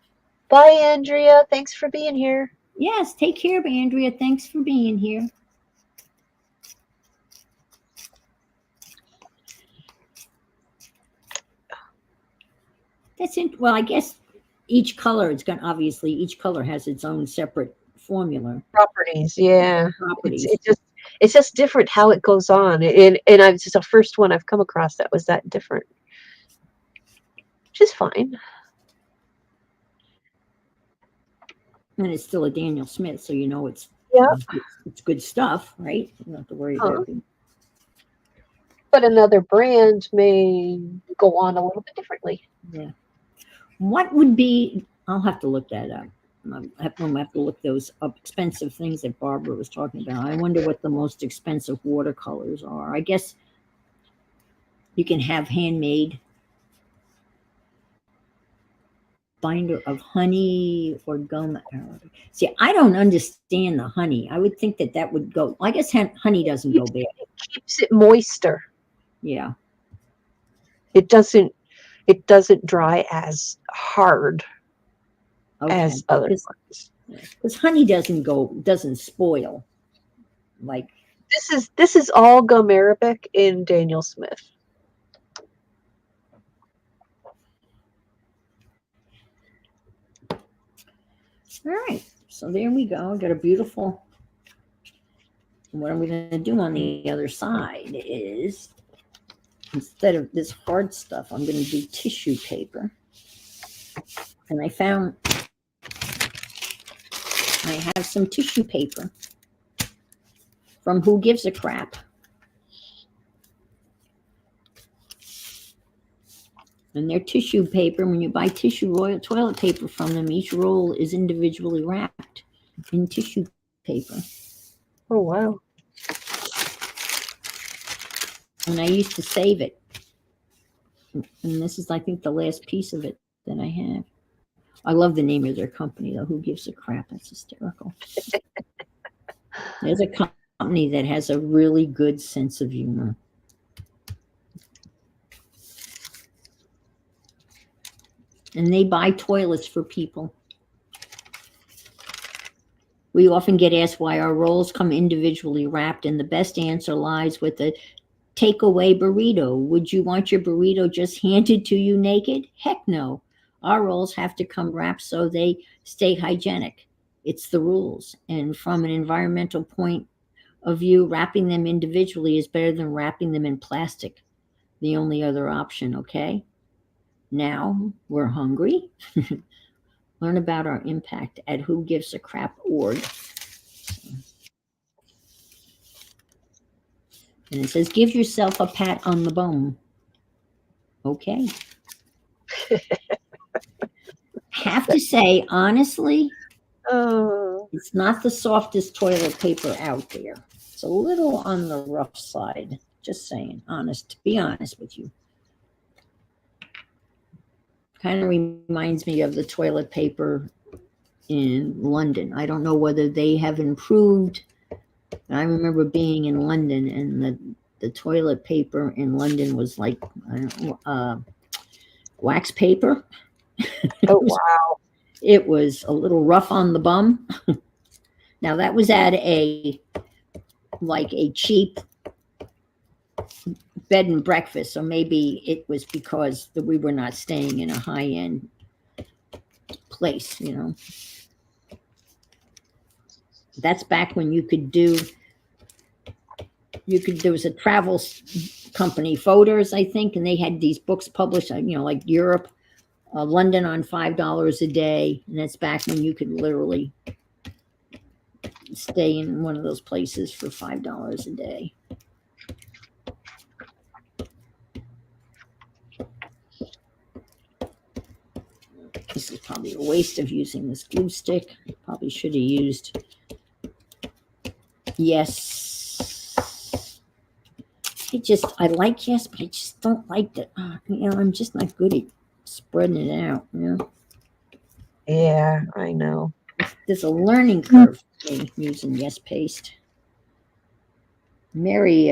Bye, Andrea. Thanks for being here. Yes, take care, Andrea. Thanks for being here. That's it. Well, I guess each color each color has its own separate formula Properties, yeah. properties. It's just different how it goes on. And I was just the first one I've come across that was that different. Which is fine. And it's still a Daniel Smith, so you know Yeah. it's good stuff, right? You don't have to worry Huh. about it. But another brand may go on a little bit differently. Yeah. What would be? I'll have to look that up. I'm gonna have to look those up expensive things that Barbara was talking about. I wonder what the most expensive watercolors are. I guess you can have handmade binder of honey or gum arabic. See, I don't understand the honey. I would think that would go. I guess honey doesn't go bad. It keeps it moister. Yeah. It doesn't dry as hard as other ones. Because honey doesn't spoil. Like This is all gum arabic in Daniel Smith. All right. So there we go. Got a beautiful. What I'm going to do on the other side is instead of this hard stuff, I'm going to do tissue paper. And I have some tissue paper from Who Gives a Crap. And their tissue paper, when you buy royal toilet paper from them, each roll is individually wrapped in tissue paper. Oh, wow. And I used to save it. And this is, I think, the last piece of it that I have. I love the name of their company, though. Who Gives a Crap? That's hysterical. There's a company that has a really good sense of humor. And they buy toilets for people We often get asked why our rolls come individually wrapped, and the best answer lies with the takeaway burrito. Would you want your burrito just handed to you naked? Heck no. Our rolls have to come wrapped so they stay hygienic. It's the rules. And from an environmental point of view, wrapping them individually is better than wrapping them in plastic. The only other option, okay? Now we're hungry. Learn about our impact at whogivesacrap.org. And it says, give yourself a pat on the bum. Okay. Have to say, honestly, Oh, it's not the softest toilet paper out there. It's a little on the rough side. Just saying, honest, to be honest with you. Kind of reminds me of the toilet paper in London. I don't know whether they have improved. I remember being in London, and the toilet paper in London was like, I don't know, wax paper. oh wow. It was a little rough on the bum. Now that was at a cheap bed and breakfast, so maybe it was because we were not staying in a high end place, you know. That's back when there was a travel company, Photos, I think, and they had these books published, you know, like Europe, London on $5 a day, and that's back when you could literally stay in one of those places for $5 a day. This is probably a waste of using this glue stick. Probably should have used. Yes. I like yes, but I just don't like that. You know, I'm just not good at spreading it out, you know. Yeah, I know. There's a learning curve for me using yes paste. Mary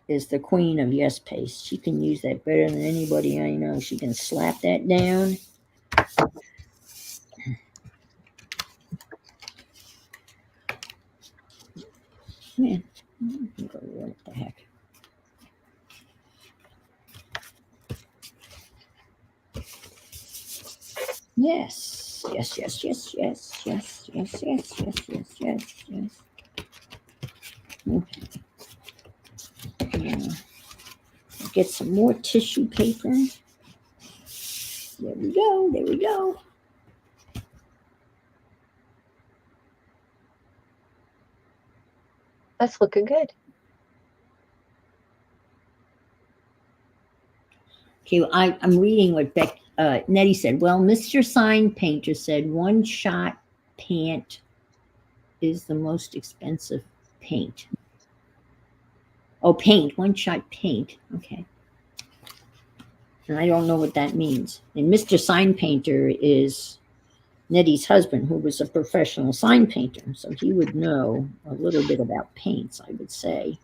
is the queen of yes paste. She can use that better than anybody I know. She can slap that down. Yeah. What the heck? Yes. Yes, yes, yes, yes, yes, yes, yes, yes, yes, yes, yes. Okay. Get some more tissue paper. There we go. There we go. That's looking good. Okay, I'm reading what Nettie said. Well, Mr. Sign Painter said one shot paint is the most expensive paint. Oh, paint, one shot paint. Okay. And I don't know what that means. And Mr. Sign Painter is Nettie's husband, who was a professional sign painter. So he would know a little bit about paints, I would say.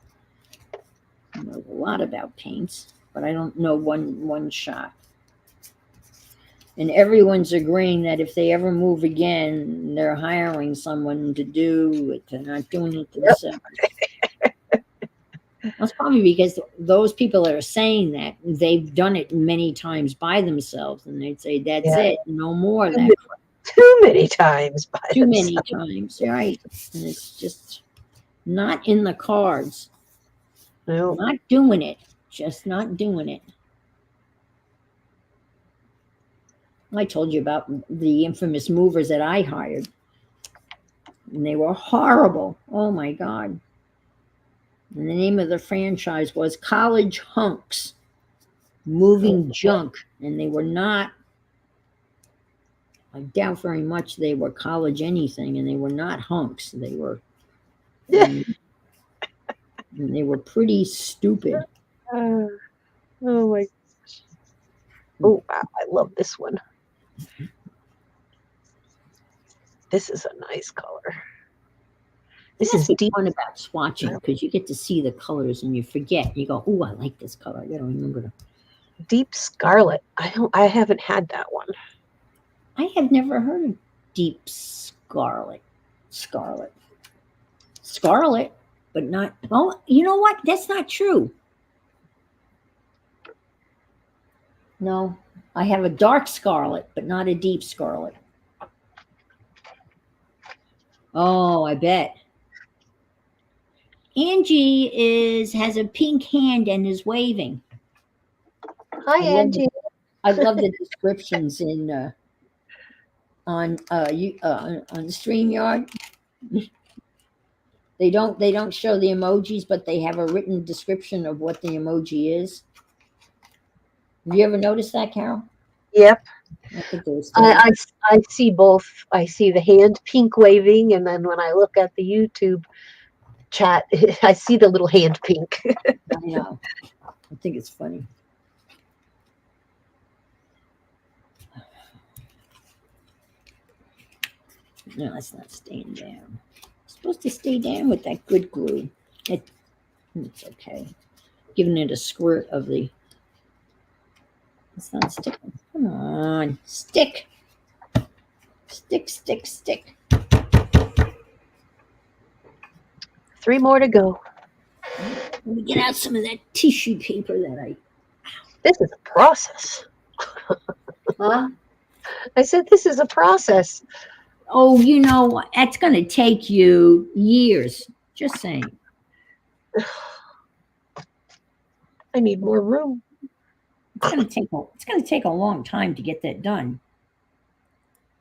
He knows a lot about paints, but I don't know one shot. And everyone's agreeing that if they ever move again, they're hiring someone to do it. They're not doing it themselves. That's probably because those people that are saying that, they've done it many times by themselves, and they'd say, that's it, no more of that. Too many times by Too themselves. many times, right? And it's just not in the cards. No. Not doing it. Just not doing it. I told you about the infamous movers that I hired. And they were horrible. Oh my God. And the name of the franchise was College Hunks, Moving Junk. And they were not, I doubt very much they were college anything, and they were not hunks. They were, and they were pretty stupid. Oh my gosh. Oh, wow, I love this one. This is a nice color. This is deep. Fun about swatching because you get to see the colors and you forget. You go, oh, I like this color. I got to remember to. Deep Scarlet. I haven't had that one. I have never heard of Deep Scarlet. scarlet, but not. Oh, you know what? That's not true. No, I have a dark scarlet, but not a deep scarlet. Oh, I bet. Angie is has a pink hand and is waving. Hi, I love the, Angie. I love the descriptions in on StreamYard. They don't show the emojis, but they have a written description of what the emoji is. Have you ever noticed that, Carol? Yep. I think there was I, still. I see both. I see the hand pink waving, and then when I look at the YouTube chat, I see the little hand pink. I know. I think it's funny. No, it's not staying down. It's supposed to stay down with that good glue. It's okay. Giving it a squirt of the. It's not sticking. Come on, stick, stick, stick, stick. 3 more to go. Let me get out some of that tissue paper that I. This is a process. Huh? I said this is a process. Oh, you know, that's going to take you years. Just saying. I need more room. It's going to take a long time to get that done.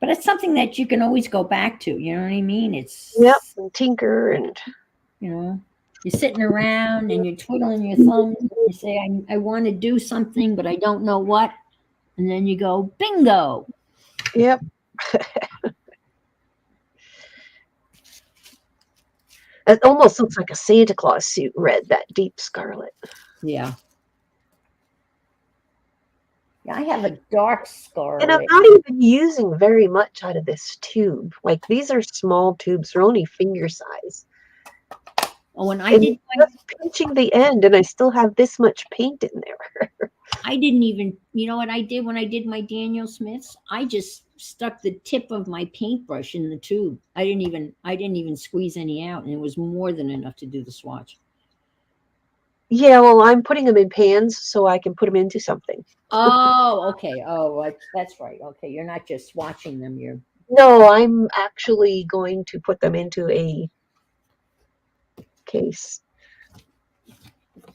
But it's something that you can always go back to. You know what I mean? It's Yep, and tinker and you know, you're sitting around and you're twiddling your thumbs. And you say, I want to do something, but I don't know what. And then you go, bingo. yep. It almost looks like a Santa Claus suit red, that deep scarlet. Yeah. Yeah, I have a dark And I'm scarlet. not even using very much out of this tube. Like these are small tubes, they're only finger size. Oh, and And just pinching the end, and I still have this much paint in there. I didn't even, you know what I did when I did my Daniel Smiths? I just stuck the tip of my paintbrush in the tube. I didn't even squeeze any out, and it was more than enough to do the swatch. Yeah, well, I'm putting them in pans so I can put them into something. Oh, okay. Oh, that's right. Okay, you're not just swatching them. You're No, I'm actually going to put them into a case.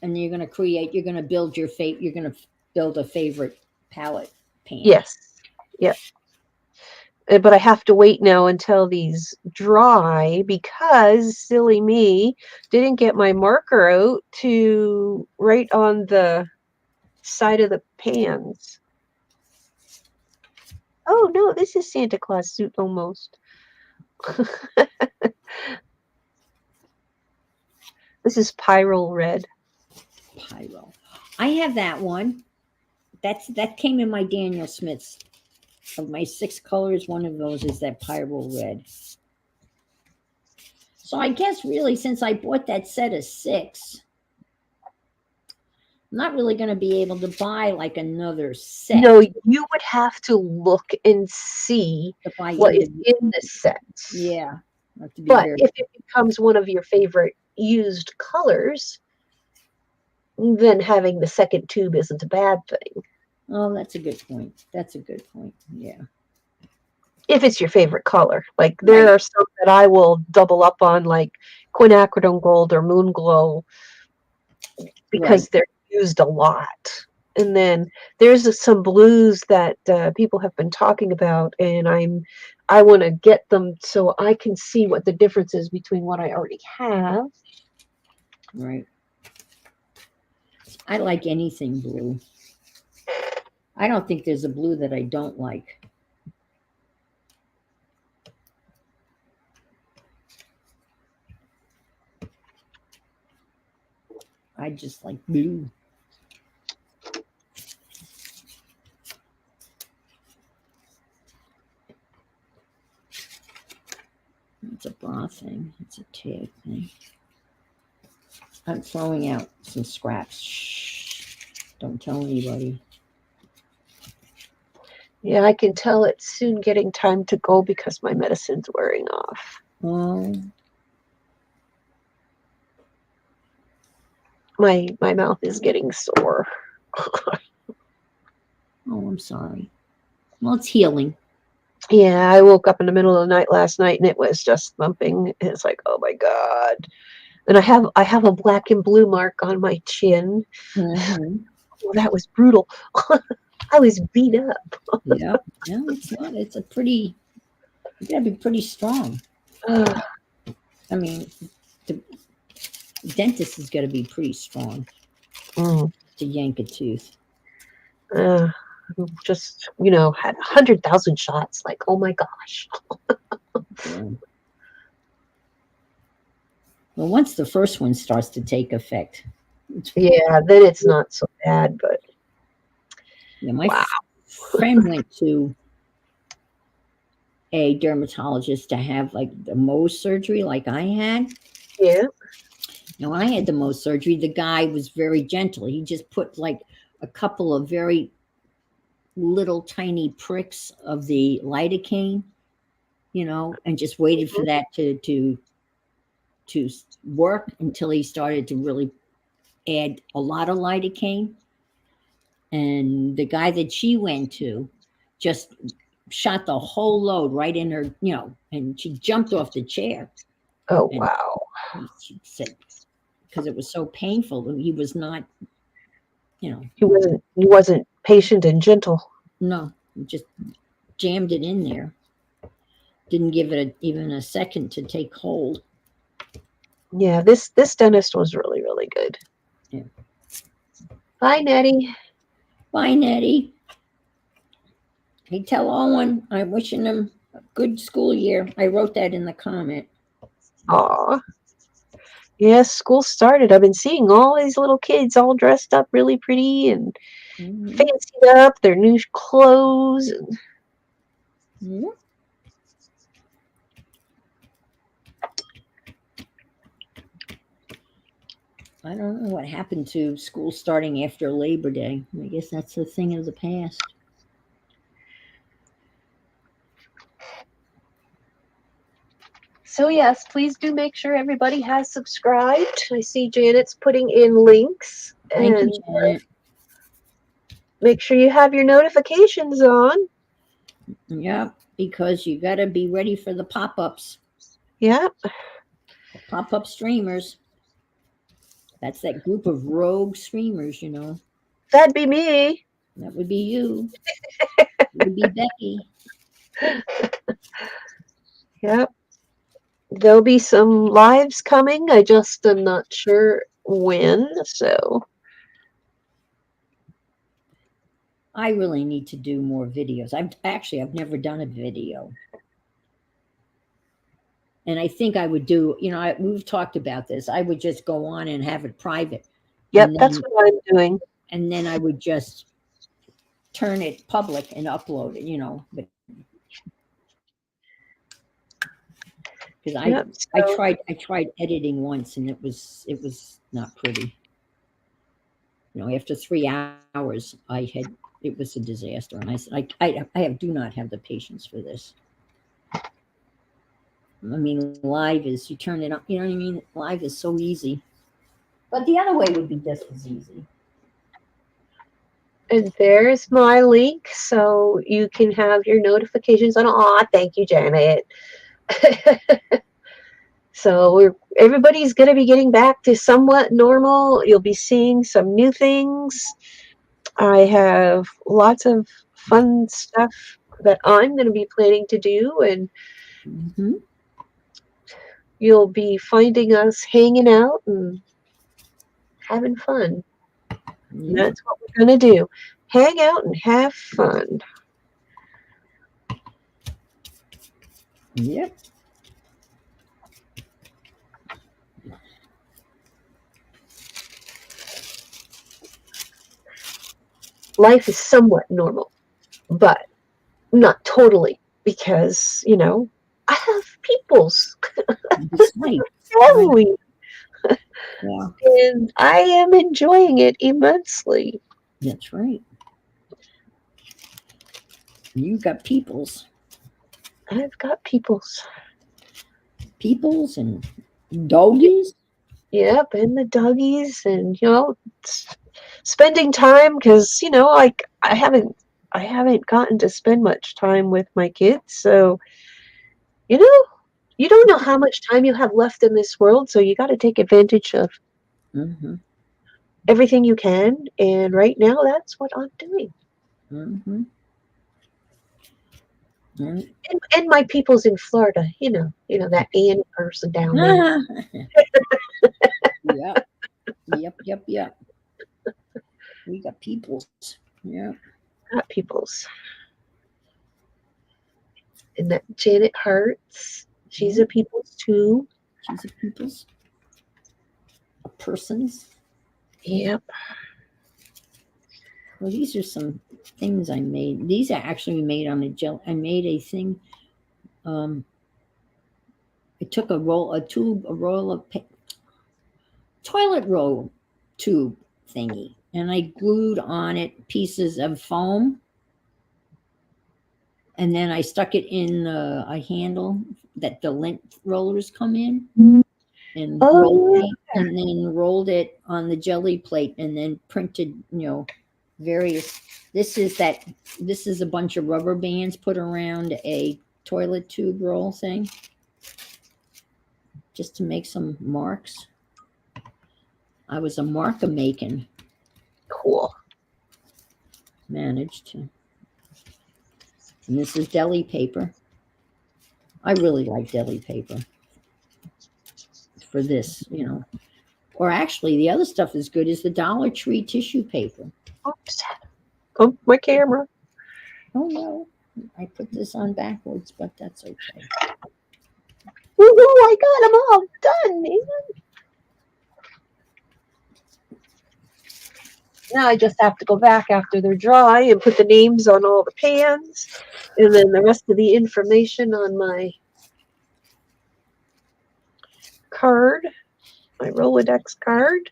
and you're going to create. You're going to build your fate. You're going to build a favorite palette pan. Yes. Yep. But I have to wait now until these dry because silly me didn't get my marker out to write on the side of the pans. Oh no, this is Santa Claus suit almost. This is Pyrrole Red. Pyro. I have that one. That came in my Daniel Smiths. Of my 6 colors, one of those is that Pyro Red. So I guess really, since I bought that set of 6, I'm not really going to be able to buy like another set. No, you would have to look and see to buy what is individual. in the set. Yeah. Have to be But very. if it becomes one of your favorite used colors, then having the second tube isn't a bad thing. Oh, that's a good point. That's a good point. Yeah. If it's your favorite color. Like there Right. are some that I will double up on, like quinacridone gold or moon glow, because Right. they're used a lot. And then there's some blues that people have been talking about, and I want to get them so I can see what the difference is between what I already have. Right. I like anything blue. I don't think there's a blue that I don't like. I just like blue. It's a bra thing. It's a tag thing. I'm throwing out some scraps. Shh. Don't tell anybody. Yeah, I can tell it's soon getting time to go because my medicine's wearing off. Oh. My mouth is getting sore. Oh, I'm sorry. Well, it's healing. Yeah, I woke up in the middle of the night last night and it was just thumping. It's like, oh my God. And I have a black and blue mark on my chin. Mm-hmm. Oh, that was brutal. I was beat up. Yeah. No, it's not. It's a pretty. You gotta be pretty strong. Ugh, I mean, the dentist has got to be pretty strong mm, to yank a tooth. uh, just had 100,000 shots. Like, oh my gosh. Yeah. Well, once the first one starts to take effect, it's, Yeah, then it's not so bad, but yeah, my wow. friend went to a dermatologist to have like the Mohs surgery, like I had. Yeah. Now, when I had the Mohs surgery, the guy was very gentle. He just put like a couple of very little tiny pricks of the lidocaine, and just waited for Mhm. that to work until he started to really add a lot of lidocaine. And the guy that she went to just shot the whole load right in her, and she jumped off the chair. Oh And wow. she said, because it was so painful, he was not, you know, He wasn't patient and gentle. no, he just jammed it in there. Didn't give it even a second to take hold. Yeah, this dentist was really, really good. Yeah. Bye, Nettie. Bye, Nettie. Hey, tell Owen I'm wishing him a good school year. I wrote that in the comment. Aw. Yes, school started. I've been seeing all these little kids all dressed up really pretty and Mm-hmm. fancied up, their new clothes. And Yeah. I don't know what happened to school starting after Labor Day. I guess that's a thing of the past. so, yes, please do make sure everybody has subscribed. I see Janet's putting in links, Thank you, and Janet. make sure you have your notifications on. Yeah, because you got to be ready for the pop ups, Yeah, pop up streamers. That's that group of rogue streamers. that'd be me. That would be you. It would be Becky. Yep. There'll be some lives coming. I just am not sure when. So, I really need to do more videos. I've never done a video. And I think I would do, we've talked about this. I would just go on and have it private. yep, And that's then what I'm doing. I would just turn it public and upload it. But because Yep. I So, tried editing once and it was not pretty. After 3 hours, it was a disaster, and I said do not have the patience for this. I mean, live is you turn it on. You know what I mean? Live is so easy, but the other way would be just as easy. and there's my link, so you can have your notifications on. Aw, thank you, Janet. So everybody's going to be getting back to somewhat normal. You'll be seeing some new things. I have lots of fun stuff that I'm going to be planning to do, and Hmm. you'll be finding us hanging out and having fun. And Yeah. that's what we're going to do. Hang out and have fun. Yep. Life is somewhat normal, but not totally because, I have peoples, That's right. Right. family, Yeah. and I am enjoying it immensely. That's right. You got I've got peoples. peoples and doggies. Yep, and the doggies, and spending time because like I haven't gotten to spend much time with my kids, so you know you don't know how much time you have left in this world, so you got to take advantage of Mm-hmm. everything you can. And right now, that's what I'm doing. Mm-hmm. Mm-hmm. And my people's in Florida, that Annie person down there. Yep. Yep. Yep. Yep. We got peoples. Yeah. Not people's. And that Janet Hart's, she's a people's too. She's a people's. A person's. Yep. Well, these are some things I made. These are actually made on a gel. I made a thing. Um, I took a roll of toilet roll tube thingy, and I glued on it pieces of foam, and then I stuck it in a handle that the lint rollers come in, and rolled Oh, it, and then rolled it on the jelly plate, and then printed, various. This is that. This is a bunch of rubber bands put around a toilet tube roll thing, just to make some marks. I was a marker making. cool. Managed to. And this is deli paper. I really like deli paper for this, Or actually, the other stuff is good is the Dollar Tree tissue paper. Oops. Oh, my camera. Oh no, I put this on backwards, but that's okay. Woohoo, I got them all done, man. Now I just have to go back after they're dry and put the names on all the pans, and then the rest of the information on my card, my Rolodex card.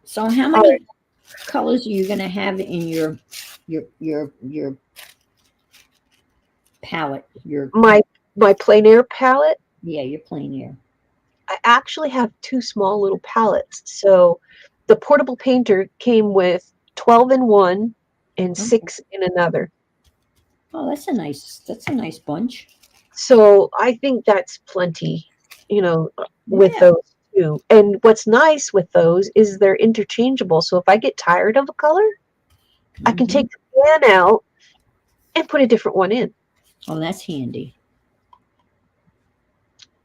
So how many colors are you going to have in your palette? My plein air palette. Your plein air. I actually have two small little palettes. So the portable painter came with 12 in one and 6 in another. Oh, that's a nice bunch. So I think that's plenty, with those two. And what's nice with those is they're interchangeable. So if I get tired of a color, I can take the pan out and put a different one in. Oh, that's handy.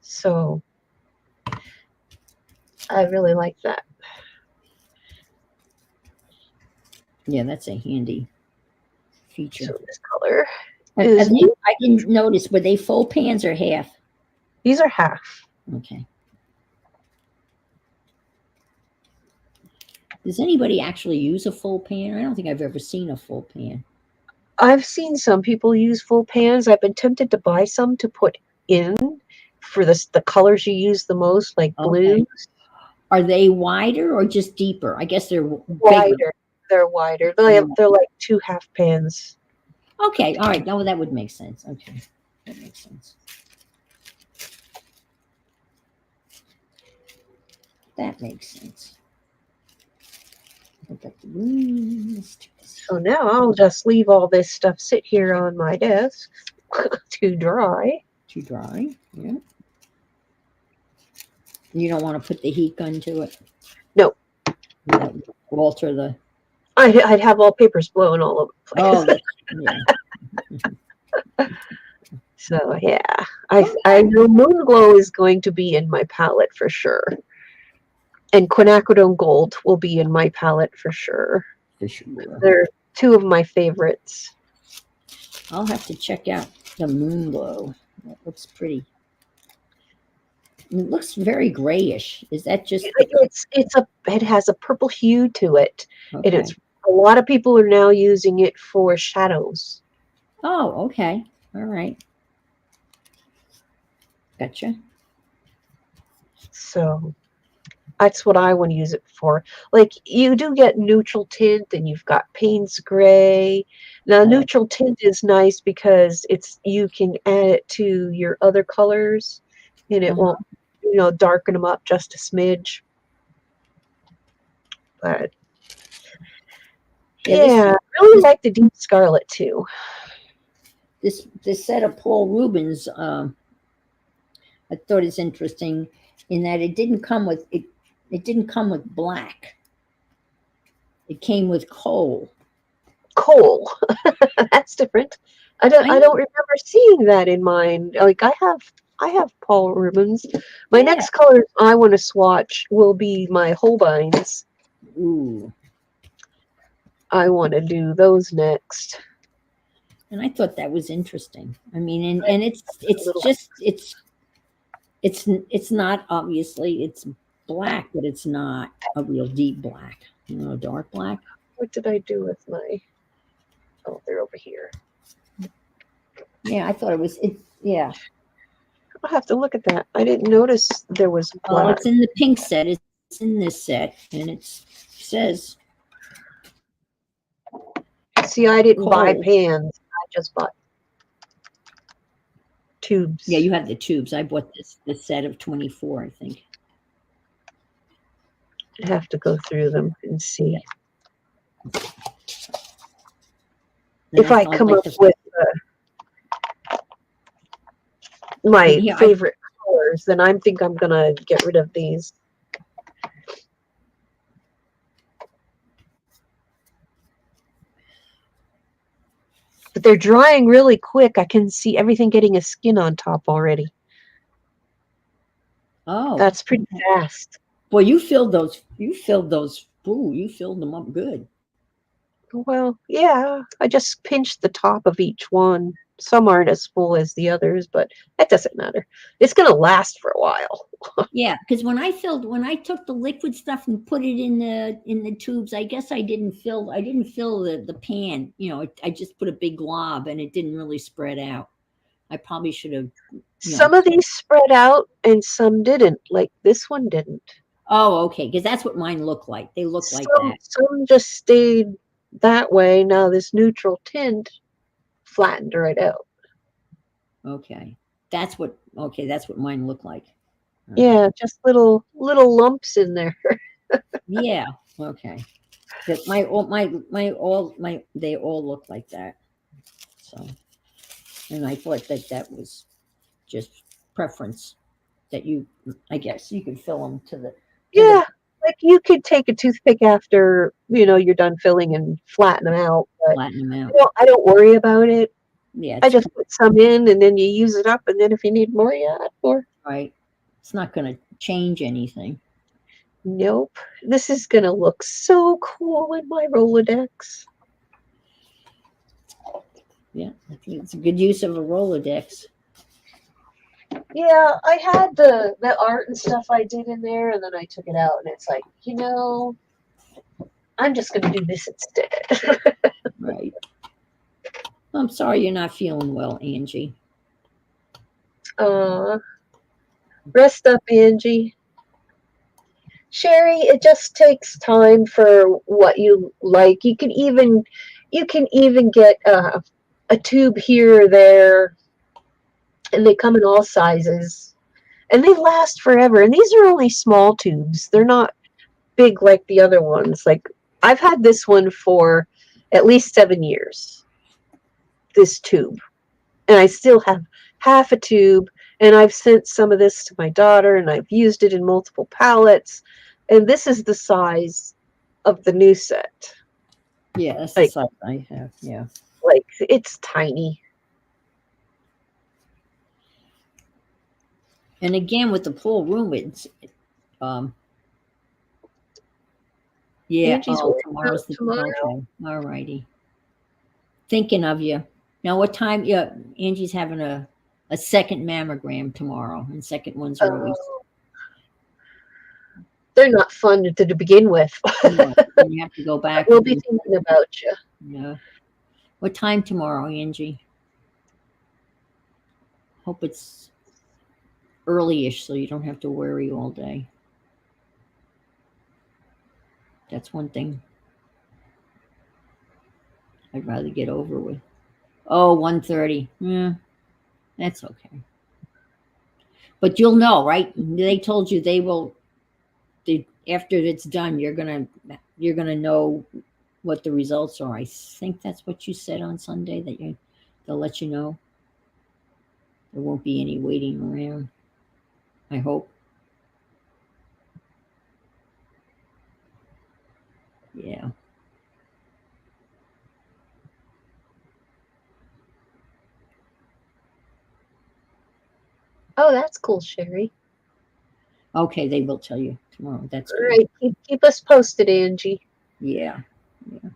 So I really like that. Yeah, that's a handy feature. So this color I is didn't notice, were they full pans or half? these are half. Okay. Does anybody actually use a full pan? I don't think I've ever seen a full pan. I've seen some people use full pans. I've been tempted to buy some to put in for the colors you use the most, like blues. Are they wider or just deeper? I guess they're Wider. bigger. They're wider. They're like 2 half pans. Okay, all right. No, that would make sense. Okay, that makes sense. That makes sense. So now I'll just leave all this stuff sit here on my desk to dry. To dry, yeah. You don't want to put the heat gun to it? No. That would alter the... I'd have all papers blowing all over the place. Oh, yeah. So yeah, I know Moon Glow is going to be in my palette for sure. And quinacridone gold will be in my palette for sure. For sure. They're two of my favorites. I'll have to check out the Moon Glow. That looks pretty. It looks very grayish. Is that just... It has a purple hue to it. Okay. And it's a lot of people are now using it for shadows. Oh, okay. All right. Gotcha. So that's what I want to use it for. Like, you do get neutral tint and you've got Payne's gray. Now, neutral tint is nice because you can add it to your other colors and it won't, darken them up just a smidge. But Yeah, yeah, I really like the deep scarlet too. this set of Paul Rubens, I thought is interesting in that it didn't come with it. It didn't come with black. It came with coal. Coal. That's different. I I know. don't remember seeing that in mine. Like I have Paul Rubens. My Yeah. next colors I want to swatch will be my Holbeins. Ooh. I want to do those next. And I thought that was interesting. I mean, I and a it's little just it's not obviously it's black, but it's not a real deep black. You know, dark black. what did I do with my oh they're over here. Yeah, I thought it was it. Yeah. I'll have to look at that. I didn't notice there was Oh, black. it's in the pink set. It's in this set, and it says See, I didn't buy coal. pans. I just bought Yeah, tubes. you have the tubes. I bought this set of 24, I think. I have to go through them and Yeah. see And if I I come like up the with and my here I favorite colors. Then I think I'm gonna get rid of these. But they're drying really quick. I can see everything getting a skin on top already. oh That's pretty fast. boy, you filled those. You filled those. Ooh, you filled them up good. Well, yeah, I just pinched the top of each one. Some aren't as full as the others, but that doesn't matter. It's gonna last for a while. Yeah, because when I took the liquid stuff and put it in the tubes, I guess I didn't fill the pan. You know, I just put a big glob and it didn't really spread out. I probably should have, you know. Some of these spread out and some didn't. Like this one didn't. Oh, okay, because that's what mine look like. They look like that. Some just stayed that way. Now this neutral tint flattened right out. Okay, that's what mine look like. Okay. Yeah, just little lumps in there. Yeah. Okay. But my they all look like that. So, and I thought that was just preference that you, I guess you could fill them to the Yeah, like you could take a toothpick after you're done filling and flatten them out. But platinum out. I don't worry about it. Yeah, I it's just put some in, and then you use it up, and then if you need more, you add more. right. It's not going to change anything. Nope. This is gonna look so cool in my Rolodex. Yeah, I think it's a good use of a Rolodex. Yeah, I had the art and stuff I did in there, and then I took it out, and it's like, I'm just gonna do this instead. Right. I'm sorry you're not feeling well, Angie. uh, Rest up, Angie. Sherry, it just takes time for what you like. You can even get a tube here or there, and they come in all sizes, and they last forever. And these are only small tubes; they're not big like the other ones. Like I've had this one for at least 7 years. This tube, and I still have half a tube. And I've sent some of this to my daughter, and I've used it in multiple palettes. And this is the size of the new set. Yeah, that's the Like, size I have. Yeah. it's tiny. And again, with the full room, it's, um, yeah. Angie's Oh, working out tomorrow's the, tomorrow. okay. All righty. Thinking of you. Now, what time? Yeah, Angie's having a second mammogram tomorrow, and second ones are always, Uh, they're not fun to begin with. no, and you have to go back We'll and be do, thinking about you. yeah. What time tomorrow, Angie? Hope it's early-ish so you don't have to worry all day. That's one thing I'd rather get over with. Oh, 1:30. Yeah, that's okay. But you'll know, right? They told you after it's done, you're gonna know what the results are. I think that's what you said on Sunday, that they'll let you know. There won't be any waiting around. I hope. Yeah. Oh, that's cool, Sherry. Okay, they will tell you tomorrow. That's All good. right, keep us posted, Angie. Yeah. Yeah.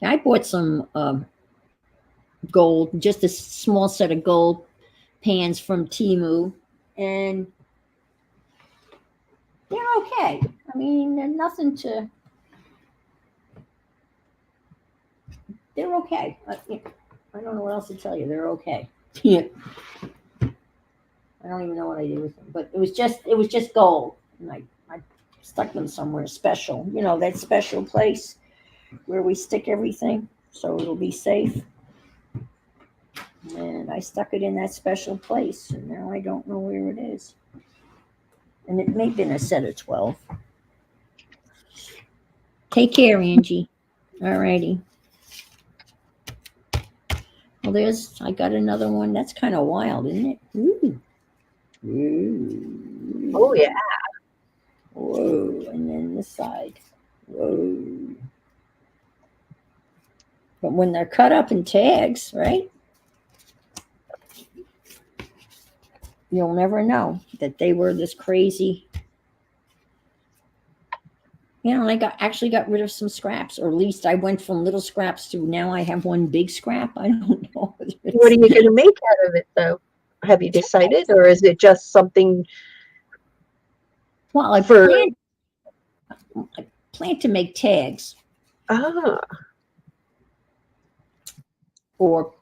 I bought some gold, just a small set of gold pans from Timu, and they're okay. I mean, they're nothing to. They're okay. I don't know what else to tell you. They're okay. Yeah. I don't even know what I did with them, but it was just gold, and I stuck them somewhere special. You know, that special place where we stick everything, so it'll be safe. And I stuck it in that special place, and now I don't know where it is. And it may have been a set of 12. Take care, Angie. All righty. Well, I got another one. That's kind of wild, isn't it? Ooh. Ooh. Oh yeah. Whoa. And then this side. Whoa. But when they're cut up in tags, right? You'll never know that they were this crazy. You know, actually got rid of some scraps, or at least I went from little scraps to now I have one big scrap. I don't know. What are you going to make out of it, though? Have you decided, or is it just something? Well, I plan to make tags, or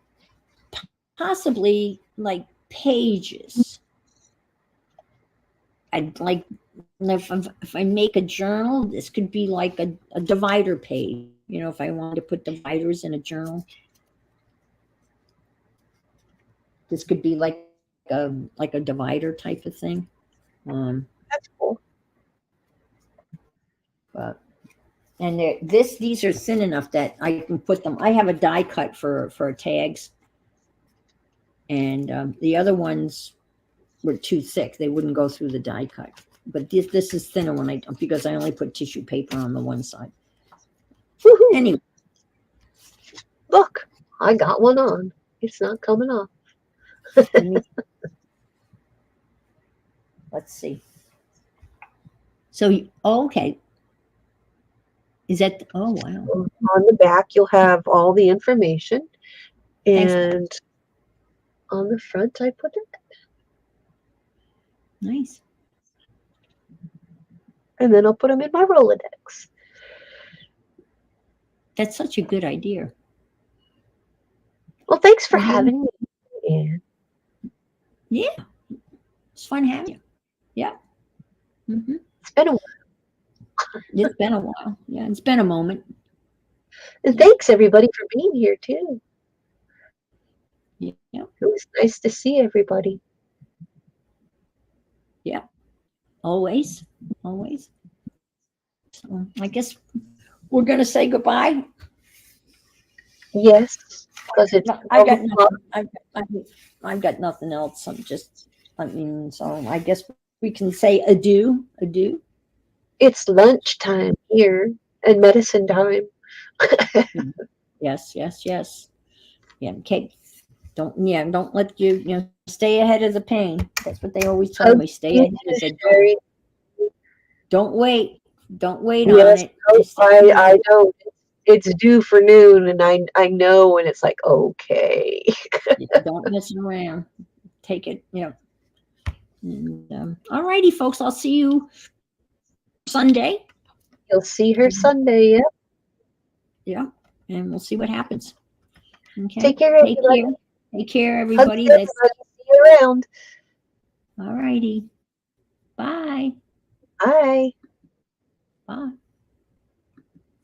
possibly like pages. I'd like, if I make a journal, this could be like a divider page. You know, if I wanted to put dividers in a journal, this could be like a divider type of thing. That's cool. But and these are thin enough that I can put them. I have a die cut for tags, and the other ones were too thick; they wouldn't go through the die cut. But this is thinner because I only put tissue paper on the one side. Woohoo. Anyway, Look, I got one on. It's not coming off. Let's see. So, okay. Is that? Oh wow! On the back, you'll have all the information, Thanks. and on the front, I put it. Nice. And then I'll put them in my Rolodex. That's such a good idea. Well, thanks for having me, Anne. Yeah, it's fun having you. Yeah. Mm-hmm. It's been a while. It's been a while. Yeah, it's been a moment. And thanks, everybody, for being here, too. Yeah. It was nice to see everybody. Yeah. Always. Always. So I guess we're going to say goodbye. Yes, because it's. I've got nothing. I've got nothing else. So I guess we can say adieu. Adieu. It's lunchtime here and medicine time. Yes. Yeah. Okay. Don't let stay ahead of the pain. That's what they always tell me. Stay ahead of it. Don't wait. Don't wait on it. I know it's due for noon, and I know when it's like, okay. Don't mess around. Take it. And, all righty, folks. I'll see you Sunday. You'll see her Sunday, yeah. Yeah, and we'll see what happens. Okay. Take care, everybody. Take care, everybody. See you around. All righty. Bye. Bye. Bye.